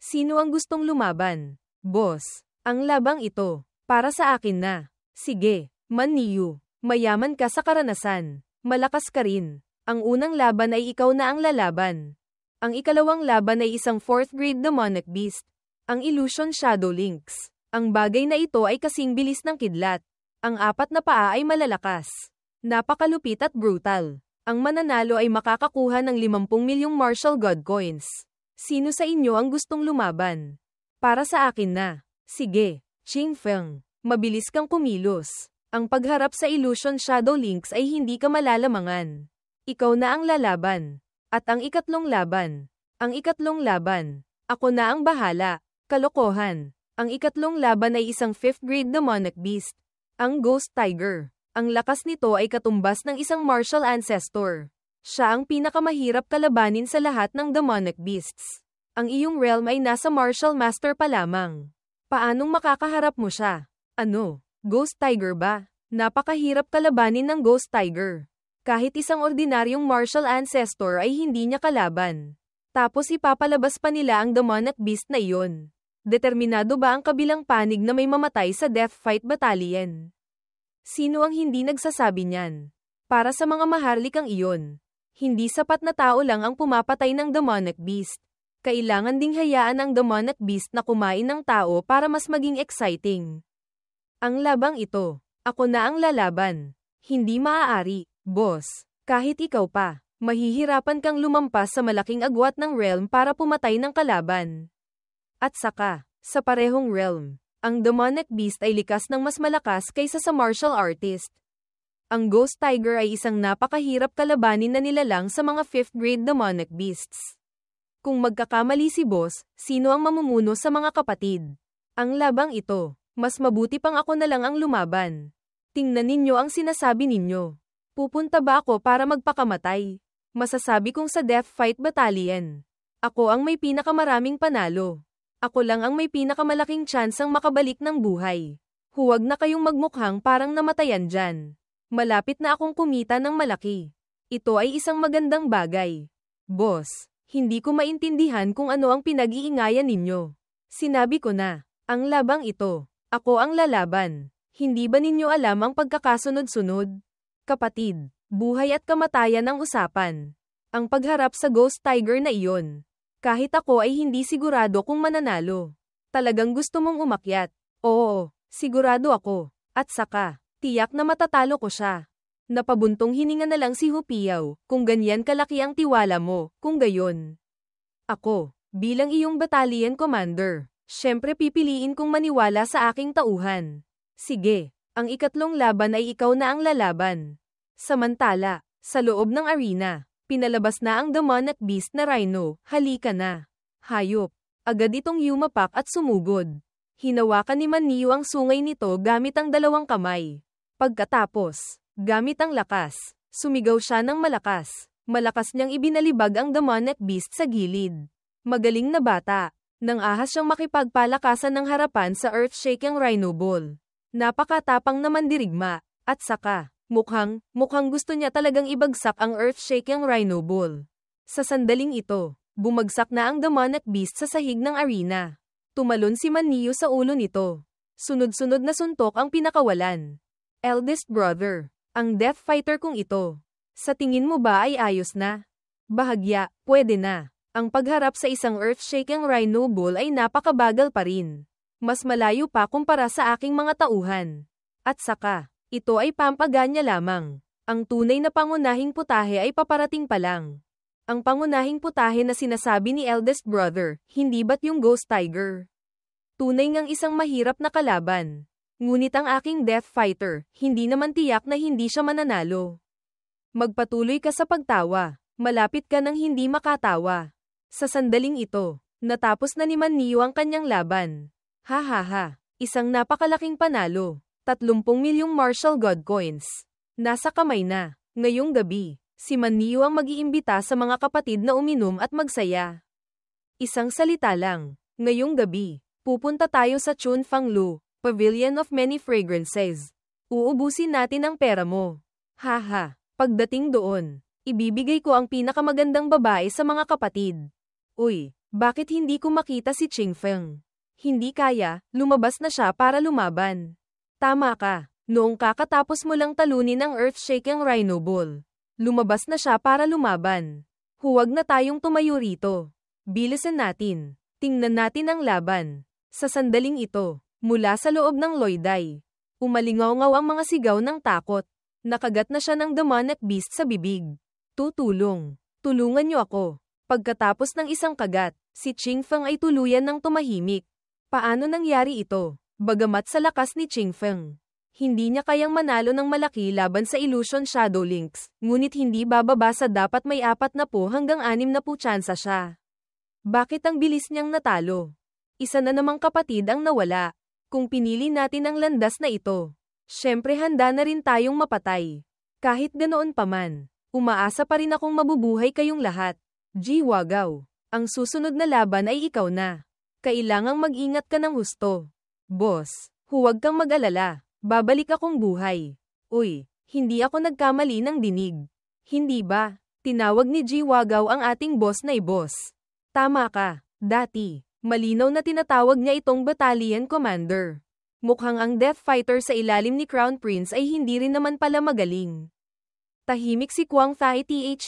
Sino ang gustong lumaban? Boss, ang labang ito, para sa akin na. Sige, Man Niu, mayaman ka sa karanasan. Malakas ka rin. Ang unang laban ay ikaw na ang lalaban. Ang ikalawang laban ay isang 4th grade demonic beast. Ang Illusion Shadow Lynx. Ang bagay na ito ay kasing bilis ng kidlat. Ang 4 na paa ay malalakas. Napakalupit at brutal. Ang mananalo ay makakakuha ng 50 milyong martial god coins. Sino sa inyo ang gustong lumaban? Para sa akin na. Sige, Qing Feng. Mabilis kang kumilos. Ang pagharap sa Illusion Shadow Lynx ay hindi ka malalamangan. Ikaw na ang lalaban. At ang ikatlong laban. Ang ikatlong laban. Ako na ang bahala. Kalokohan. Ang ikatlong laban ay isang 5th grade demonic beast. Ang Ghost Tiger. Ang lakas nito ay katumbas ng isang martial ancestor. Siya ang pinakamahirap kalabanin sa lahat ng demonic beasts. Ang iyong realm ay nasa martial master pa lamang. Paanong makakaharap mo siya? Ano? Ghost Tiger ba? Napakahirap kalabanin ng Ghost Tiger. Kahit isang ordinaryong martial ancestor ay hindi niya kalaban. Tapos ipapalabas pa nila ang demonic beast na iyon. Determinado ba ang kabilang panig na may mamatay sa Death Fight Battalion? Sino ang hindi nagsasabi niyan? Para sa mga maharlikang iyon, hindi sapat na tao lang ang pumapatay ng demonic beast. Kailangan ding hayaan ang demonic beast na kumain ng tao para mas maging exciting. Ang labang ito, ako na ang lalaban. Hindi maaari, boss. Kahit ikaw pa, mahihirapan kang lumampas sa malaking agwat ng realm para pumatay ng kalaban. At saka, sa parehong realm, ang demonic beast ay likas ng mas malakas kaysa sa martial artist. Ang Ghost Tiger ay isang napakahirap kalabanin na nilalang sa mga 5th grade demonic beasts. Kung magkakamali si boss, sino ang mamumuno sa mga kapatid? Ang labang ito, mas mabuti pang ako na lang ang lumaban. Tingnan ninyo ang sinasabi ninyo. Pupunta ba ako para magpakamatay? Masasabi kong sa Death Fight Battalion. Ako ang may pinakamaraming panalo. Ako lang ang may pinakamalaking tsansang makabalik ng buhay. Huwag na kayong magmukhang parang namatayan dyan. Malapit na akong kumita ng malaki. Ito ay isang magandang bagay. Boss, hindi ko maintindihan kung ano ang pinag-iingayan ninyo. Sinabi ko na, ang labang ito. Ako ang lalaban. Hindi ba ninyo alam ang pagkakasunod-sunod? Kapatid, buhay at kamatayan ang usapan. Ang pagharap sa Ghost Tiger na iyon. Kahit ako ay hindi sigurado kung mananalo. Talagang gusto mong umakyat? Oo, sigurado ako. At saka, tiyak na matatalo ko siya. Napabuntong hininga na lang si Hupiao, kung ganyan kalaki ang tiwala mo, kung gayon. Ako, bilang iyong battalion commander. Siyempre pipiliin kong maniwala sa aking tauhan. Sige, ang ikatlong laban ay ikaw na ang lalaban. Samantala, sa loob ng arena, pinalabas na ang demonic beast na Rhino. Halika na. Hayop. Agad itong yumapak at sumugod. Hinawakan ni Man Niu ang sungay nito gamit ang dalawang kamay. Pagkatapos, gamit ang lakas, sumigaw siya ng malakas. Malakas niyang ibinalibag ang demonic beast sa gilid. Magaling na bata. Nang ahas siyang makipagpalakasan ng harapan sa earth-shaking Rhino Bull. Napakatapang naman dirigma, at saka, mukhang gusto niya talagang ibagsak ang earth-shaking Rhino Bull. Sa sandaling ito, bumagsak na ang demonic beast sa sahig ng arena. Tumalon si Man Niu sa ulo nito. Sunod-sunod na suntok ang pinakawalan. Eldest brother, ang death fighter kong ito. Sa tingin mo ba ay ayos na? Bahagya, pwede na. Ang pagharap sa isang earth-shaking Rhino Bull ay napakabagal pa rin. Mas malayo pa kumpara sa aking mga tauhan. At saka, ito ay pampaganya lamang. Ang tunay na pangunahing putahe ay paparating pa lang. Ang pangunahing putahe na sinasabi ni eldest brother, hindi ba't yung Ghost Tiger? Tunay ngang isang mahirap na kalaban. Ngunit ang aking death fighter, hindi naman tiyak na hindi siya mananalo. Magpatuloy ka sa pagtawa. Malapit ka nang hindi makatawa. Sa sandaling ito, natapos na ni Man Niu ang kanyang laban. Ha ha ha, isang napakalaking panalo. 30 milyong martial god coins. Nasa kamay na. Ngayong gabi, Si Maniu ang mag-iimbita sa mga kapatid na uminom at magsaya. Isang salita lang. Ngayong gabi, pupunta tayo sa Chunfanglu, Pavilion of Many Fragrances. Uubusin natin ang pera mo. Haha, pagdating doon, ibibigay ko ang pinakamagandang babae sa mga kapatid. Uy, bakit hindi ko makita si Qingfeng? Hindi kaya, lumabas na siya para lumaban. Tama ka, noong kakatapos mo lang talunin ang earth-shaking Rhino Bull. Lumabas na siya para lumaban. Huwag na tayong tumayo rito. Bilisan natin. Tingnan natin ang laban. Sa sandaling ito, mula sa loob ng Loiday, umalingaw-ngaw ang mga sigaw ng takot. Nakagat na siya ng demonic beast sa bibig. Tutulong. Tulungan niyo ako. Pagkatapos ng isang kagat, si Qingfeng ay tuluyan ng tumahimik. Paano nangyari ito? Bagamat sa lakas ni Qingfeng, hindi niya kayang manalo ng malaki laban sa Illusion Shadow Lynx, ngunit hindi bababa sa dapat may 40 hanggang 60 tsansa siya. Bakit ang bilis niyang natalo? Isa na namang kapatid ang nawala. Kung pinili natin ang landas na ito, syempre handa na rin tayong mapatay. Kahit ganoon pa man, umaasa pa rin akong mabubuhay kayong lahat. Jiwagaw, ang susunod na laban ay ikaw na. Kailangang mag-ingat ka ng husto. Boss, huwag kang mag-alala. Babalik akong buhay. Uy, hindi ako nagkamali ng dinig. Hindi ba? Tinawag ni Jiwagaw ang ating boss na boss. Tama ka, dati. Malinaw na tinatawag niya itong battalion commander. Mukhang ang Death Fighter sa ilalim ni Crown Prince ay hindi rin naman pala magaling. Tahimik si Kwang Thai Thung.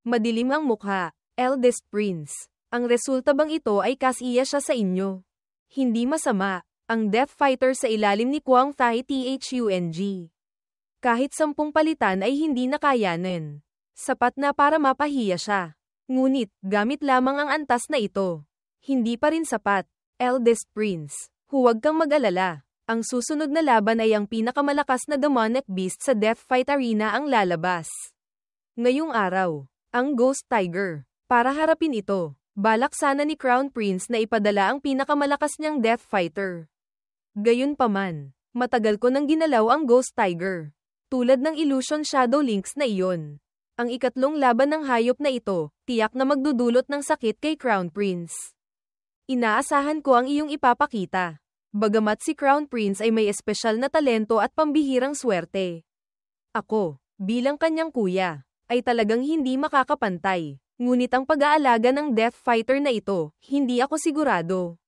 Madilim ang mukha, Eldest Prince. Ang resulta bang ito ay kasiya siya sa inyo? Hindi masama, ang Death Fighter sa ilalim ni Kwang Thai Thung. Kahit 10 palitan ay hindi nakayanan. Sapat na para mapahiya siya. Ngunit, gamit lamang ang antas na ito. Hindi pa rin sapat, Eldest Prince. Huwag kang mag-alala. Ang susunod na laban ay ang pinakamalakas na demonic beast sa Death Fight Arena ang lalabas. Ngayong araw, ang Ghost Tiger. Para harapin ito, balak sana ni Crown Prince na ipadala ang pinakamalakas niyang Death Fighter. Gayunpaman, matagal ko nang ginalaw ang Ghost Tiger. Tulad ng Illusion Shadow Lynx na iyon. Ang ikatlong laban ng hayop na ito, tiyak na magdudulot ng sakit kay Crown Prince. Inaasahan ko ang iyong ipapakita. Bagamat si Crown Prince ay may espesyal na talento at pambihirang swerte. Ako, bilang kanyang kuya, ay talagang hindi makakapantay. Ngunit ang pag-aalaga ng Death Fighter na ito, hindi ako sigurado.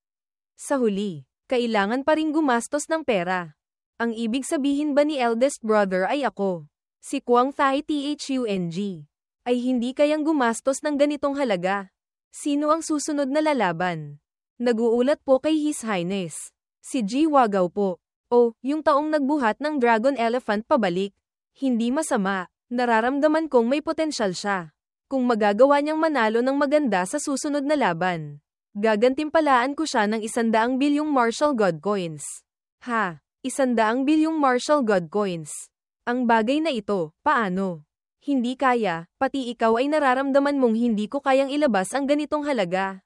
Sa huli, kailangan pa ring gumastos ng pera. Ang ibig sabihin ba ni eldest brother ay ako, si Kwang Thai Thung, ay hindi kayang gumastos ng ganitong halaga? Sino ang susunod na lalaban? Nag-uulat po kay His Highness. Si Jiwagaw po. O, yung taong nagbuhat ng Dragon Elephant pabalik. Hindi masama, nararamdaman kong may potensyal siya. Kung magagawa niyang manalo ng maganda sa susunod na laban, gagantimpalaan ko siya ng 100 bilyong martial god coins. Ha, 100 bilyong martial god coins. Ang bagay na ito, paano? Hindi kaya, pati ikaw ay nararamdaman mong hindi ko kayang ilabas ang ganitong halaga.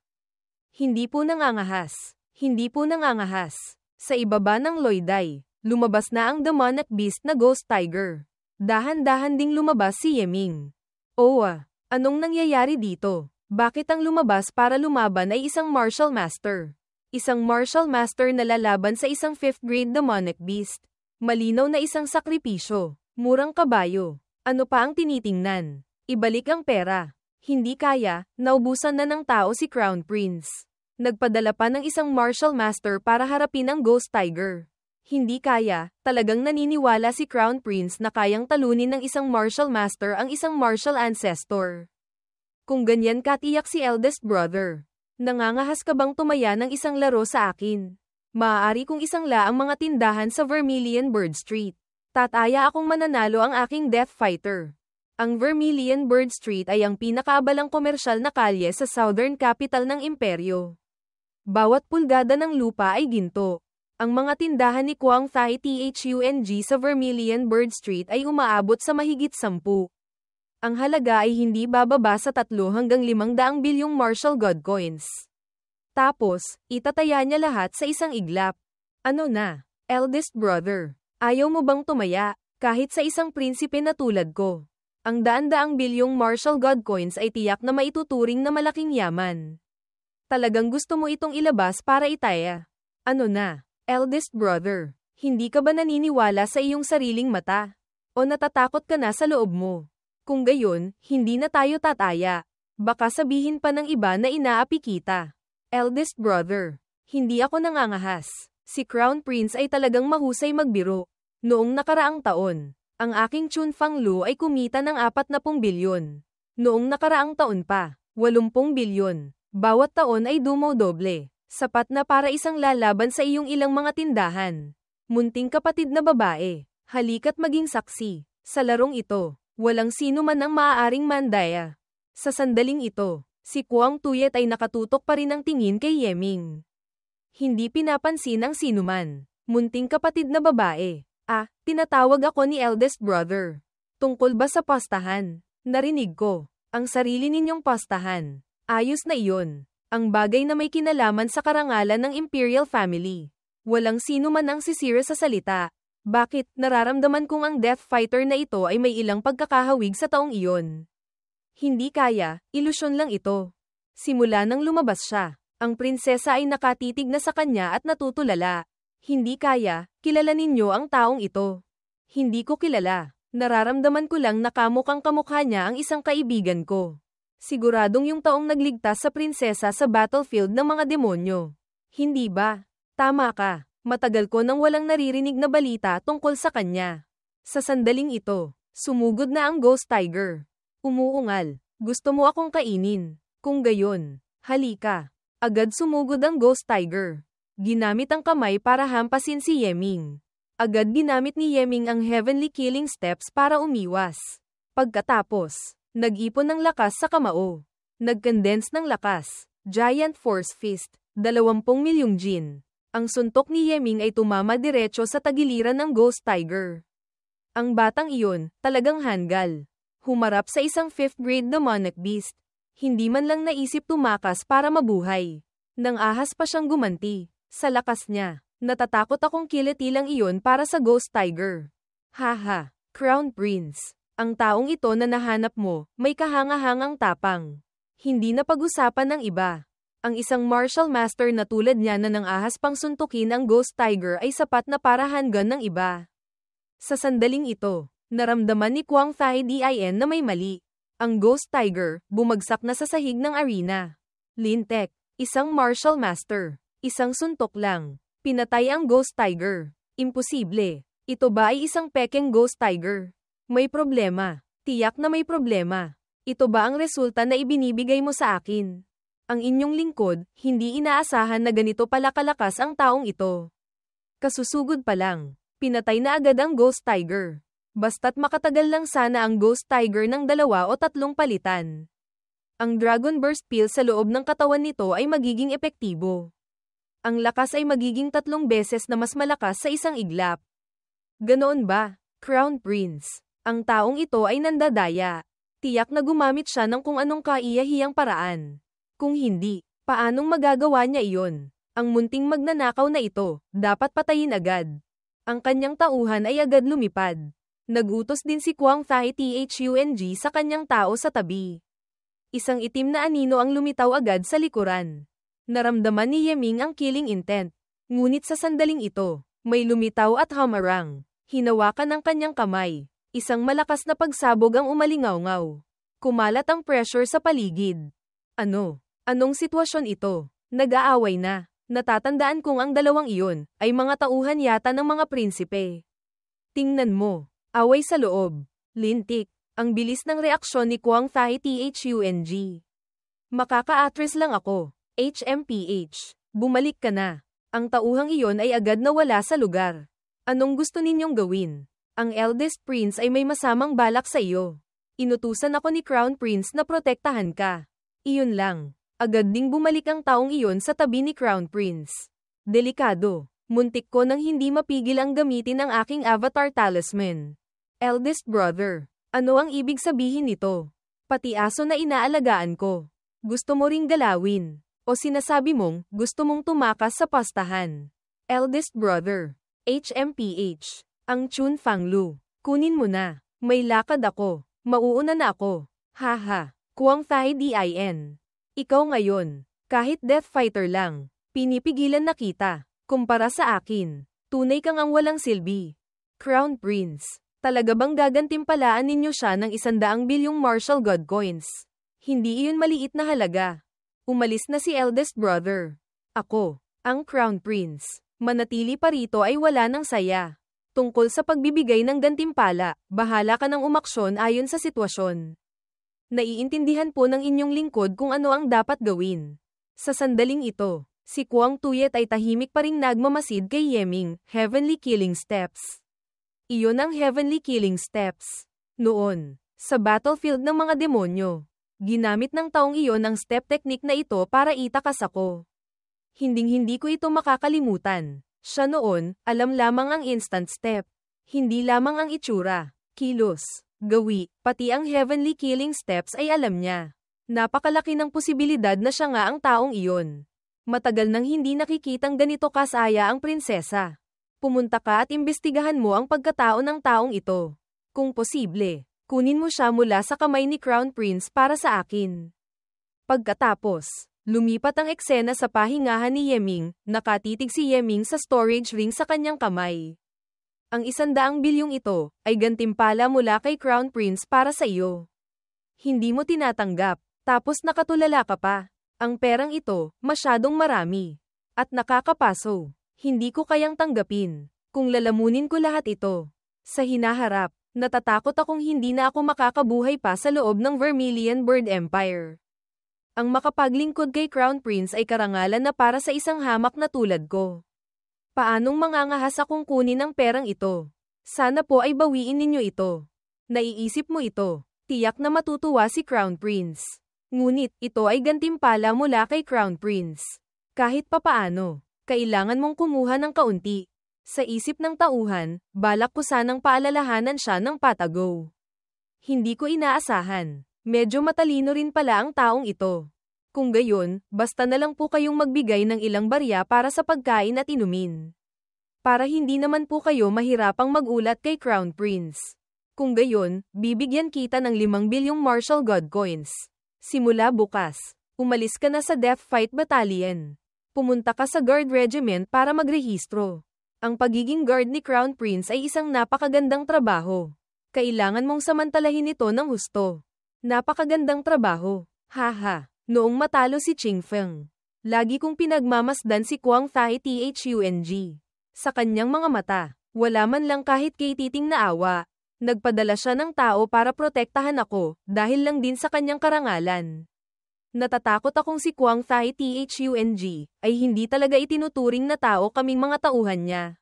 Hindi po nangangahas. Hindi po nangangahas. Sa ibaba ng Loiday, lumabas na ang demonic beast na Ghost Tiger. Dahan-dahan ding lumabas si Yeming. Owa, anong nangyayari dito? Bakit ang lumabas para lumaban ay isang martial master? Isang martial master na lalaban sa isang 5th grade demonic beast. Malinaw na isang sakripisyo. Murang kabayo. Ano pa ang tinitingnan? Ibalik ang pera. Hindi kaya, naubusan na ng tao si Crown Prince. Nagpadala pa ng isang martial master para harapin ang Ghost Tiger. Hindi kaya, talagang naniniwala si Crown Prince na kayang talunin ng isang martial master ang isang martial ancestor. Kung ganyan katiyak si eldest brother, nangangahas ka bang tumaya ng isang laro sa akin? Maaari kong isangla ang mga tindahan sa Vermilion Bird Street. Tataya akong mananalo ang aking Death Fighter. Ang Vermilion Bird Street ay ang pinakaabalang komersyal na kalye sa southern capital ng imperyo. Bawat pulgada ng lupa ay ginto. Ang mga tindahan ni Kwang Thai Thung sa Vermilion Bird Street ay umaabot sa mahigit 10. Ang halaga ay hindi bababa sa 3 hanggang 500 bilyong martial god coins. Tapos, itataya niya lahat sa isang iglap. Ano na, eldest brother? Ayaw mo bang tumaya, kahit sa isang prinsipe na tulad ko? Ang daan-daang bilyong martial god coins ay tiyak na maituturing na malaking yaman. Talagang gusto mo itong ilabas para itaya. Ano na, eldest brother? Hindi ka ba naniniwala sa iyong sariling mata? O natatakot ka na sa loob mo? Kung gayon, hindi na tayo tataya. Baka sabihin pa ng iba na inaapi kita. Eldest brother, hindi ako nangangahas. Si Crown Prince ay talagang mahusay magbiro. Noong nakaraang taon, ang aking Chun Fang Lu ay kumita ng 40 bilyon. Noong nakaraang taon pa, 80 bilyon. Bawat taon ay dumodoble. Sapat na para isang lalaban sa iyong ilang mga tindahan. Munting kapatid na babae, halika't maging saksi. Sa larong ito, walang sino man ang maaaring mandaya. Sa sandaling ito, si Kuang Tuyet ay nakatutok pa rin ang tingin kay Yeming. Hindi pinapansin ang sinuman. Munting kapatid na babae. Tinatawag ako ni eldest brother. Tungkol ba sa pastahan? Narinig ko. Ang sarili ninyong pastahan. Ayos na iyon. Ang bagay na may kinalaman sa karangalan ng Imperial Family. Walang sino man ang sisira sa salita. Bakit, nararamdaman kong ang Death Fighter na ito ay may ilang pagkakahawig sa taong iyon. Hindi kaya, ilusyon lang ito. Simula nang lumabas siya, ang prinsesa ay nakatitig na sa kanya at natutulala. Hindi kaya, kilala ninyo ang taong ito. Hindi ko kilala. Nararamdaman ko lang na kamukhang kamukha niya ang isang kaibigan ko. Siguradong yung taong nagligtas sa prinsesa sa battlefield ng mga demonyo. Hindi ba? Tama ka. Matagal ko nang walang naririnig na balita tungkol sa kanya. Sa sandaling ito, sumugod na ang Ghost Tiger. Umuungal. Gusto mo akong kainin? Kung gayon, halika. Agad sumugod ang Ghost Tiger. Ginamit ang kamay para hampasin si Yeming. Agad ginamit ni Yeming ang Heavenly Killing Steps para umiwas. Pagkatapos, nag-ipon ng lakas sa kamao. Nag-condense ng lakas. Giant Force Fist. 20 milyong Jin. Ang suntok ni Yeming ay tumama diretso sa tagiliran ng Ghost Tiger. Ang batang iyon, talagang hanggal. Humarap sa isang 5th grade demonic beast. Hindi man lang naisip tumakas para mabuhay. Nang ahas pa siyang gumanti. Sa lakas niya, natatakot akong kilitilang iyon para sa Ghost Tiger. Haha, Crown Prince. Ang taong ito na nahanap mo, may kahanga-hangang tapang. Hindi na pag-usapan ng iba. Ang isang martial master na tulad niya na nang ahas pang suntukin ang Ghost Tiger ay sapat na para handgun ng iba. Sa sandaling ito, naramdaman ni Kuang Thai Din na may mali. Ang Ghost Tiger, bumagsak na sa sahig ng arena. Lintek, isang martial master. Isang suntok lang. Pinatay ang Ghost Tiger. Imposible. Ito ba ay isang pekeng Ghost Tiger? May problema. Tiyak na may problema. Ito ba ang resulta na ibinibigay mo sa akin? Ang inyong lingkod, hindi inaasahan na ganito pala kalakas ang taong ito. Kasusugod pa lang. Pinatay na agad ang Ghost Tiger. Basta't makatagal lang sana ang Ghost Tiger ng 2 o 3 palitan. Ang Dragon Burst Pill sa loob ng katawan nito ay magiging epektibo. Ang lakas ay magiging 3 beses na mas malakas sa isang iglap. Ganoon ba, Crown Prince? Ang taong ito ay nandadaya. Tiyak na gumamit siya ng kung anong kaiyahiyang paraan. Kung hindi, paanong magagawa niya iyon? Ang munting magnanakaw na ito, dapat patayin agad. Ang kanyang tauhan ay agad lumipad. Nagutos din si Kuang Thai Thung sa kanyang tao sa tabi. Isang itim na anino ang lumitaw agad sa likuran. Naramdaman ni Yeming ang killing intent. Ngunit sa sandaling ito, may lumitaw at hamarang. Hinawakan ng kanyang kamay. Isang malakas na pagsabog ang umalingaw-ngaw. Kumalat ang pressure sa paligid. Anong sitwasyon ito? Nag-aaway na. Natatandaan kong ang dalawang iyon ay mga tauhan yata ng mga prinsipe. Tingnan mo. Away sa loob. Lintik. Ang bilis ng reaksyon ni Kuang Thai Thung. Makaka-atras lang ako. HMPH. Bumalik ka na. Ang tauhang iyon ay agad nawala sa lugar. Anong gusto ninyong gawin? Ang eldest prince ay may masamang balak sa iyo. Inutusan ako ni Crown Prince na protektahan ka. Iyon lang. Agad ding bumalik ang taong iyon sa tabi ni Crown Prince. Delikado. Muntik ko nang hindi mapigil ang gamitin ang aking avatar talisman. Eldest brother. Ano ang ibig sabihin nito? Pati aso na inaalagaan ko. Gusto mo ring galawin. O sinasabi mong, gusto mong tumakas sa pastahan. Eldest brother. HMPH. Ang Chun Fang Lu. Kunin mo na. May lakad ako. Mauuna na ako. Haha. Kuwang Thai Din. Ikaw ngayon. Kahit death fighter lang. Pinipigilan na kita. Kumpara sa akin. Tunay kang ang walang silbi. Crown Prince. Talaga bang gagantimpalaan ninyo siya ng 100 bilyong martial god coins? Hindi iyon maliit na halaga. Umalis na si eldest brother. Ako, ang Crown Prince. Manatili pa rito ay wala ng saya. Tungkol sa pagbibigay ng gantimpala, bahala ka ng umaksyon ayon sa sitwasyon. Naiintindihan po ng inyong lingkod kung ano ang dapat gawin. Sa sandaling ito, si Kwang Tuyet ay tahimik pa ring nagmamasid kay Yeming, Heavenly Killing Steps. Iyon ang Heavenly Killing Steps. Noon, sa battlefield ng mga demonyo, ginamit ng taong iyon ang step technique na ito para itakas ako. Hinding-hindi ko ito makakalimutan. Siya noon, alam lamang ang instant step. Hindi lamang ang itsura, kilos, gawi, pati ang Heavenly Killing Steps ay alam niya. Napakalaki ng posibilidad na siya nga ang taong iyon. Matagal nang hindi nakikitang ganito kasaya ang prinsesa. Pumunta ka at imbestigahan mo ang pagkatao ng taong ito. Kung posible, kunin mo siya mula sa kamay ni Crown Prince para sa akin. Pagkatapos, lumipat ang eksena sa pahingahan ni Yeming, nakatitig si Yeming sa storage ring sa kanyang kamay. Ang 100 bilyong ito, ay gantimpala mula kay Crown Prince para sa iyo. Hindi mo tinatanggap, tapos nakatulala ka pa. Ang perang ito, masyadong marami. At nakakapaso. Hindi ko kayang tanggapin. Kung lalamunin ko lahat ito. Sa hinaharap, natatakot akong hindi na ako makakabuhay pa sa loob ng Vermilion Bird Empire. Ang makapaglingkod kay Crown Prince ay karangalan na para sa isang hamak na tulad ko. Paanong mangangahas akong kunin ang perang ito? Sana po ay bawiin ninyo ito. Naiisip mo ito. Tiyak na matutuwa si Crown Prince. Ngunit, ito ay gantimpala mula kay Crown Prince. Kahit papaano, kailangan mong kumuha ng kaunti. Sa isip ng tauhan, balak ko sanang paalalahanan siya ng patago. Hindi ko inaasahan. Medyo matalino rin pala ang taong ito. Kung gayon, basta na lang po kayong magbigay ng ilang barya para sa pagkain at inumin. Para hindi naman po kayo mahirapang magulat kay Crown Prince. Kung gayon, bibigyan kita ng 5 bilyong martial god coins. Simula bukas, umalis ka na sa Death Fight Battalion. Pumunta ka sa Guard Regiment para magrehistro. Ang pagiging guard ni Crown Prince ay isang napakagandang trabaho. Kailangan mong samantalahin ito ng husto. Napakagandang trabaho. Haha. Noong matalo si Ching Feng, lagi kong pinagmamasdan si Kwang Thai Thung. Sa kanyang mga mata, wala man lang kahit kititing na awa. Nagpadala siya ng tao para protektahan ako, dahil lang din sa kanyang karangalan. Natatakot akong si Kwang Thai Thung ay hindi talaga itinuturing na tao kaming mga tauhan niya.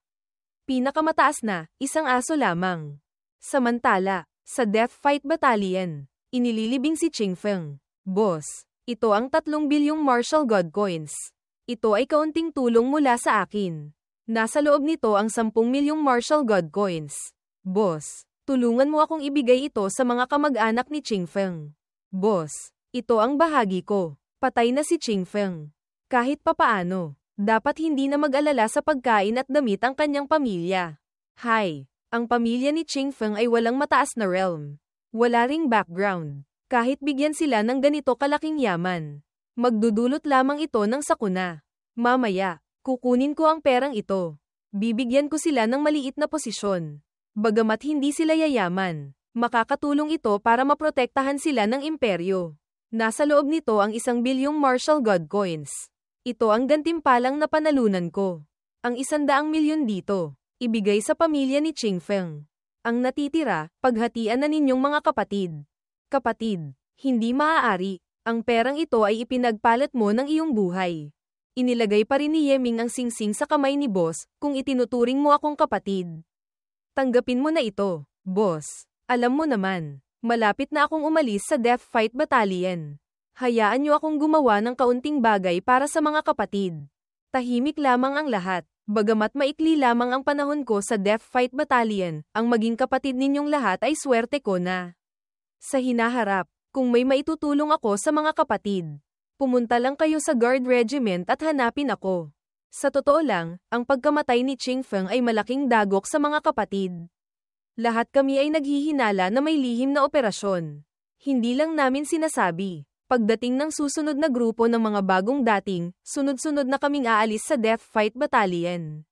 Pinakamataas na, isang aso lamang. Samantala, sa Death Fight Battalion, inililibing si Ching Feng. Boss, ito ang 3 bilyong martial god coins. Ito ay kaunting tulong mula sa akin. Nasa loob nito ang 10 milyong martial god coins. Boss, tulungan mo akong ibigay ito sa mga kamag-anak ni Ching Feng. Boss, ito ang bahagi ko. Patay na si Ching Feng. Kahit papaano, dapat hindi na mag-alala sa pagkain at damit ang kanyang pamilya. Hay, ang pamilya ni Ching Feng ay walang mataas na realm. Wala ring background. Kahit bigyan sila ng ganito kalaking yaman, magdudulot lamang ito ng sakuna. Mamaya, kukunin ko ang perang ito. Bibigyan ko sila ng maliit na posisyon. Bagamat hindi sila yayaman, makakatulong ito para maprotektahan sila ng imperyo. Nasa loob nito ang 1 bilyong martial god coins. Ito ang gantimpalang napanalunan ko. Ang 100 milyon dito, ibigay sa pamilya ni Ching Feng. Ang natitira, paghatian na ninyong mga kapatid. Kapatid, hindi maaari. Ang perang ito ay ipinagpalat mo ng iyong buhay. Inilagay pa rin ni Yeming ang singsing sa kamay ni boss, kung itinuturing mo akong kapatid. Tanggapin mo na ito, boss. Alam mo naman. Malapit na akong umalis sa Death Fight Battalion. Hayaan niyo akong gumawa ng kaunting bagay para sa mga kapatid. Tahimik lamang ang lahat. Bagamat maikli lamang ang panahon ko sa Death Fight Battalion, ang maging kapatid ninyong lahat ay swerte ko na. Sa hinaharap, kung may maitutulong ako sa mga kapatid, pumunta lang kayo sa Guard Regiment at hanapin ako. Sa totoo lang, ang pagkamatay ni Ching Feng ay malaking dagok sa mga kapatid. Lahat kami ay naghihinala na may lihim na operasyon. Hindi lang namin sinasabi. Pagdating ng susunod na grupo ng mga bagong dating, sunod-sunod na kaming aalis sa Death Fight Battalion.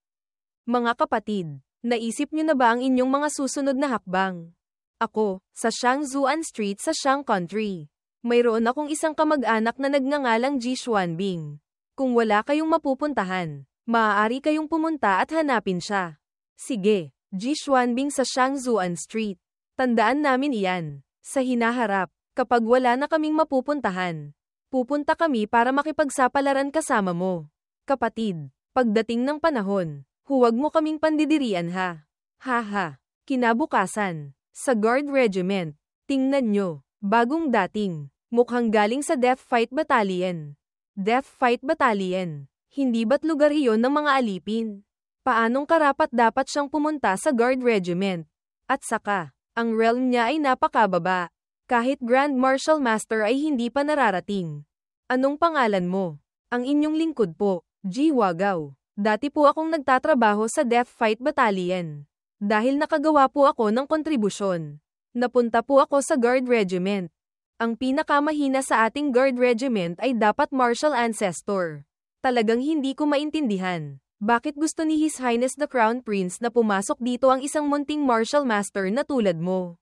Mga kapatid, naisip niyo na ba ang inyong mga susunod na hakbang? Ako, sa Shangzuan Street sa Shang Country. Mayroon akong isang kamag-anak na nagngangalang Ji Xuanbing. Kung wala kayong mapupuntahan, maaari kayong pumunta at hanapin siya. Sige, Ji Xuanbing sa Shangzuan Street. Tandaan namin iyan. Sa hinaharap, kapag wala na kaming mapupuntahan, pupunta kami para makipagsapalaran kasama mo. Kapatid, pagdating ng panahon, huwag mo kaming pandidirian ha. Haha. Kinabukasan, sa Guard Regiment, tingnan nyo, bagong dating, mukhang galing sa Death Fight Battalion. Death Fight Battalion, hindi ba't lugar iyon ng mga alipin? Paanong karapat dapat siyang pumunta sa Guard Regiment? At saka, ang realm niya ay napakababa. Kahit Grand Martial Master ay hindi pa nararating. Anong pangalan mo? Ang inyong lingkod po, Ji Wagao. Dati po akong nagtatrabaho sa Death Fight Battalion. Dahil nakagawa po ako ng kontribusyon, napunta po ako sa Guard Regiment. Ang pinakamahina sa ating Guard Regiment ay dapat Martial Ancestor. Talagang hindi ko maintindihan. Bakit gusto ni His Highness the Crown Prince na pumasok dito ang isang munting martial master na tulad mo?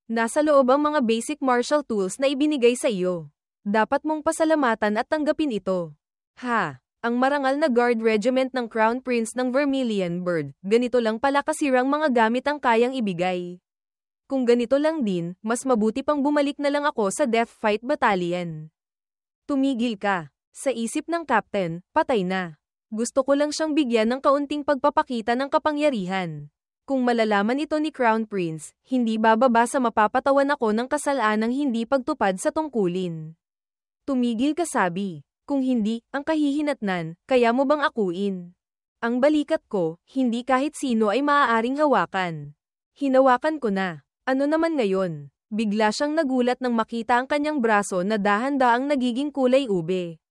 Nasa loob ang mga basic martial tools na ibinigay sa iyo. Dapat mong pasalamatan at tanggapin ito. Ha! Ang marangal na Guard Regiment ng Crown Prince ng Vermilion Bird, ganito lang pala kasirang mga gamit ang kayang ibigay. Kung ganito lang din, mas mabuti pang bumalik na lang ako sa Death Fight Battalion. Tumigil ka. Sa isip ng Captain, patay na. Gusto ko lang siyang bigyan ng kaunting pagpapakita ng kapangyarihan. Kung malalaman ito ni Crown Prince, hindi bababa sa mapapatawan ako ng kasalanang hindi pagtupad sa tungkulin. Tumigil ka sabi. Kung hindi, ang kahihinatnan, kaya mo bang akuin? Ang balikat ko, hindi kahit sino ay maaaring hawakan. Hinawakan ko na. Ano naman ngayon? Bigla siyang nagulat nang makita ang kanyang braso na dahan-daang nagiging kulay ube.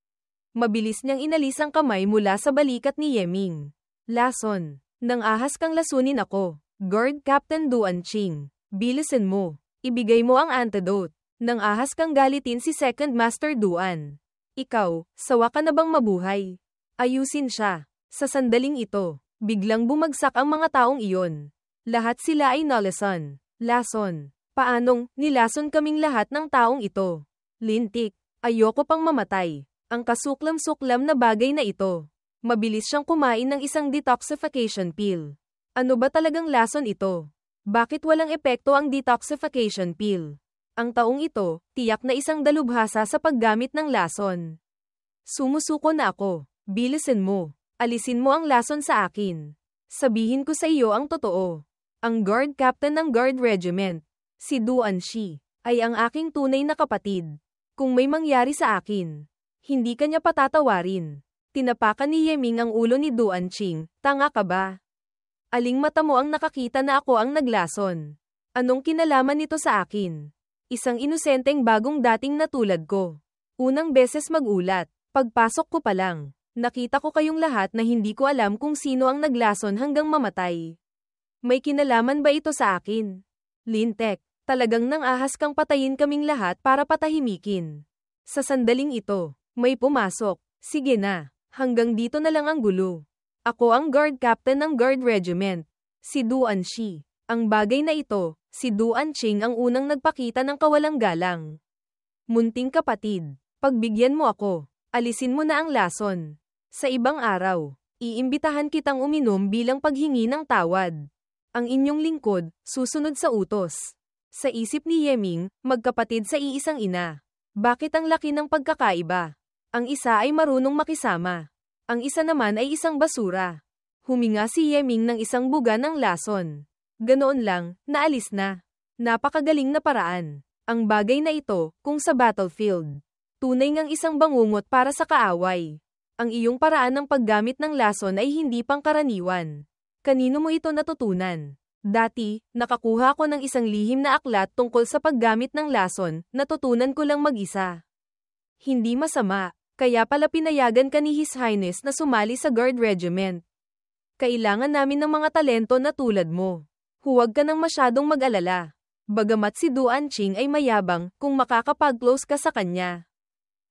Mabilis niyang inalis ang kamay mula sa balikat ni Yeming. Lason. Nang ahas kang lasunin ako. Guard Captain Duan Qing. Bilisan mo. Ibigay mo ang antidote. Nang ahas kang galitin si Second Master Duan. Ikaw, sawa ka na bang mabuhay? Ayusin siya. Sa sandaling ito, biglang bumagsak ang mga taong iyon. Lahat sila ay nalason. Lason. Paanong, nilason kaming lahat ng taong ito? Lintik. Ayoko pang mamatay. Ang kasuklam-suklam na bagay na ito. Mabilis siyang kumain ng isang detoxification pill. Ano ba talagang lason ito? Bakit walang epekto ang detoxification pill? Ang taong ito, tiyak na isang dalubhasa sa paggamit ng lason. Sumusuko na ako. Bilisan mo. Alisin mo ang lason sa akin. Sabihin ko sa iyo ang totoo. Ang guard captain ng Guard Regiment, si Duan Shi, ay ang aking tunay na kapatid. Kung may mangyari sa akin, hindi kanya patatawarin. Tinapakan ni Yeming ang ulo ni Duan Qing. Tanga ka ba? Aling mata mo ang nakakita na ako ang naglason? Anong kinalaman nito sa akin? Isang inosenteng bagong dating na tulad ko. Unang beses magulat. Pagpasok ko pa lang, nakita ko kayong lahat na hindi ko alam kung sino ang naglason hanggang mamatay. May kinalaman ba ito sa akin? Lintek, talagang nang ahas kang patayin kaming lahat para patahimikin. Sa sandaling ito, may pumasok. Sige na, hanggang dito na lang ang gulo. Ako ang guard captain ng Guard Regiment. Si Duan Shi. Ang bagay na ito, si Duan Qing ang unang nagpakita ng kawalang galang. Munting kapatid, pagbigyan mo ako. Alisin mo na ang lason. Sa ibang araw, iimbitahan kitang uminom bilang paghingi ng tawad. Ang inyong lingkod, susunod sa utos. Sa isip ni Yeming, magkapatid sa iisang ina. Bakit ang laki ng pagkakaiba? Ang isa ay marunong makisama. Ang isa naman ay isang basura. Huminga si Yeming ng isang buga ng lason. Ganoon lang, naalis na. Napakagaling na paraan. Ang bagay na ito, kung sa battlefield. Tunay ngang isang bangungot para sa kaaway. Ang iyong paraan ng paggamit ng lason ay hindi pangkaraniwan. Kanino mo ito natutunan? Dati, nakakuha ko ng isang lihim na aklat tungkol sa paggamit ng lason, natutunan ko lang mag-isa. Hindi masama. Kaya pala pinayagan ka ni His Highness na sumali sa Guard Regiment. Kailangan namin ng mga talento na tulad mo. Huwag ka nang masyadong mag-alala. Bagamat si Duan Qing ay mayabang, kung makakapag-close ka sa kanya,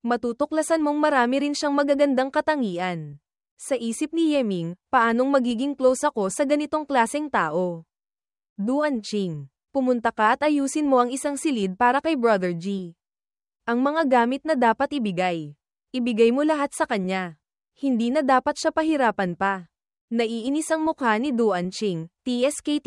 matutuklasan mong marami rin siyang magagandang katangian. Sa isip ni Yeming, paanong magiging close ako sa ganitong klaseng tao? Duan Qing, pumunta ka at ayusin mo ang isang silid para kay Brother G. Ang mga gamit na dapat ibigay. Ibigay mo lahat sa kanya. Hindi na dapat siya pahirapan pa. Naiinis ang mukha ni Duan Qing, TSK.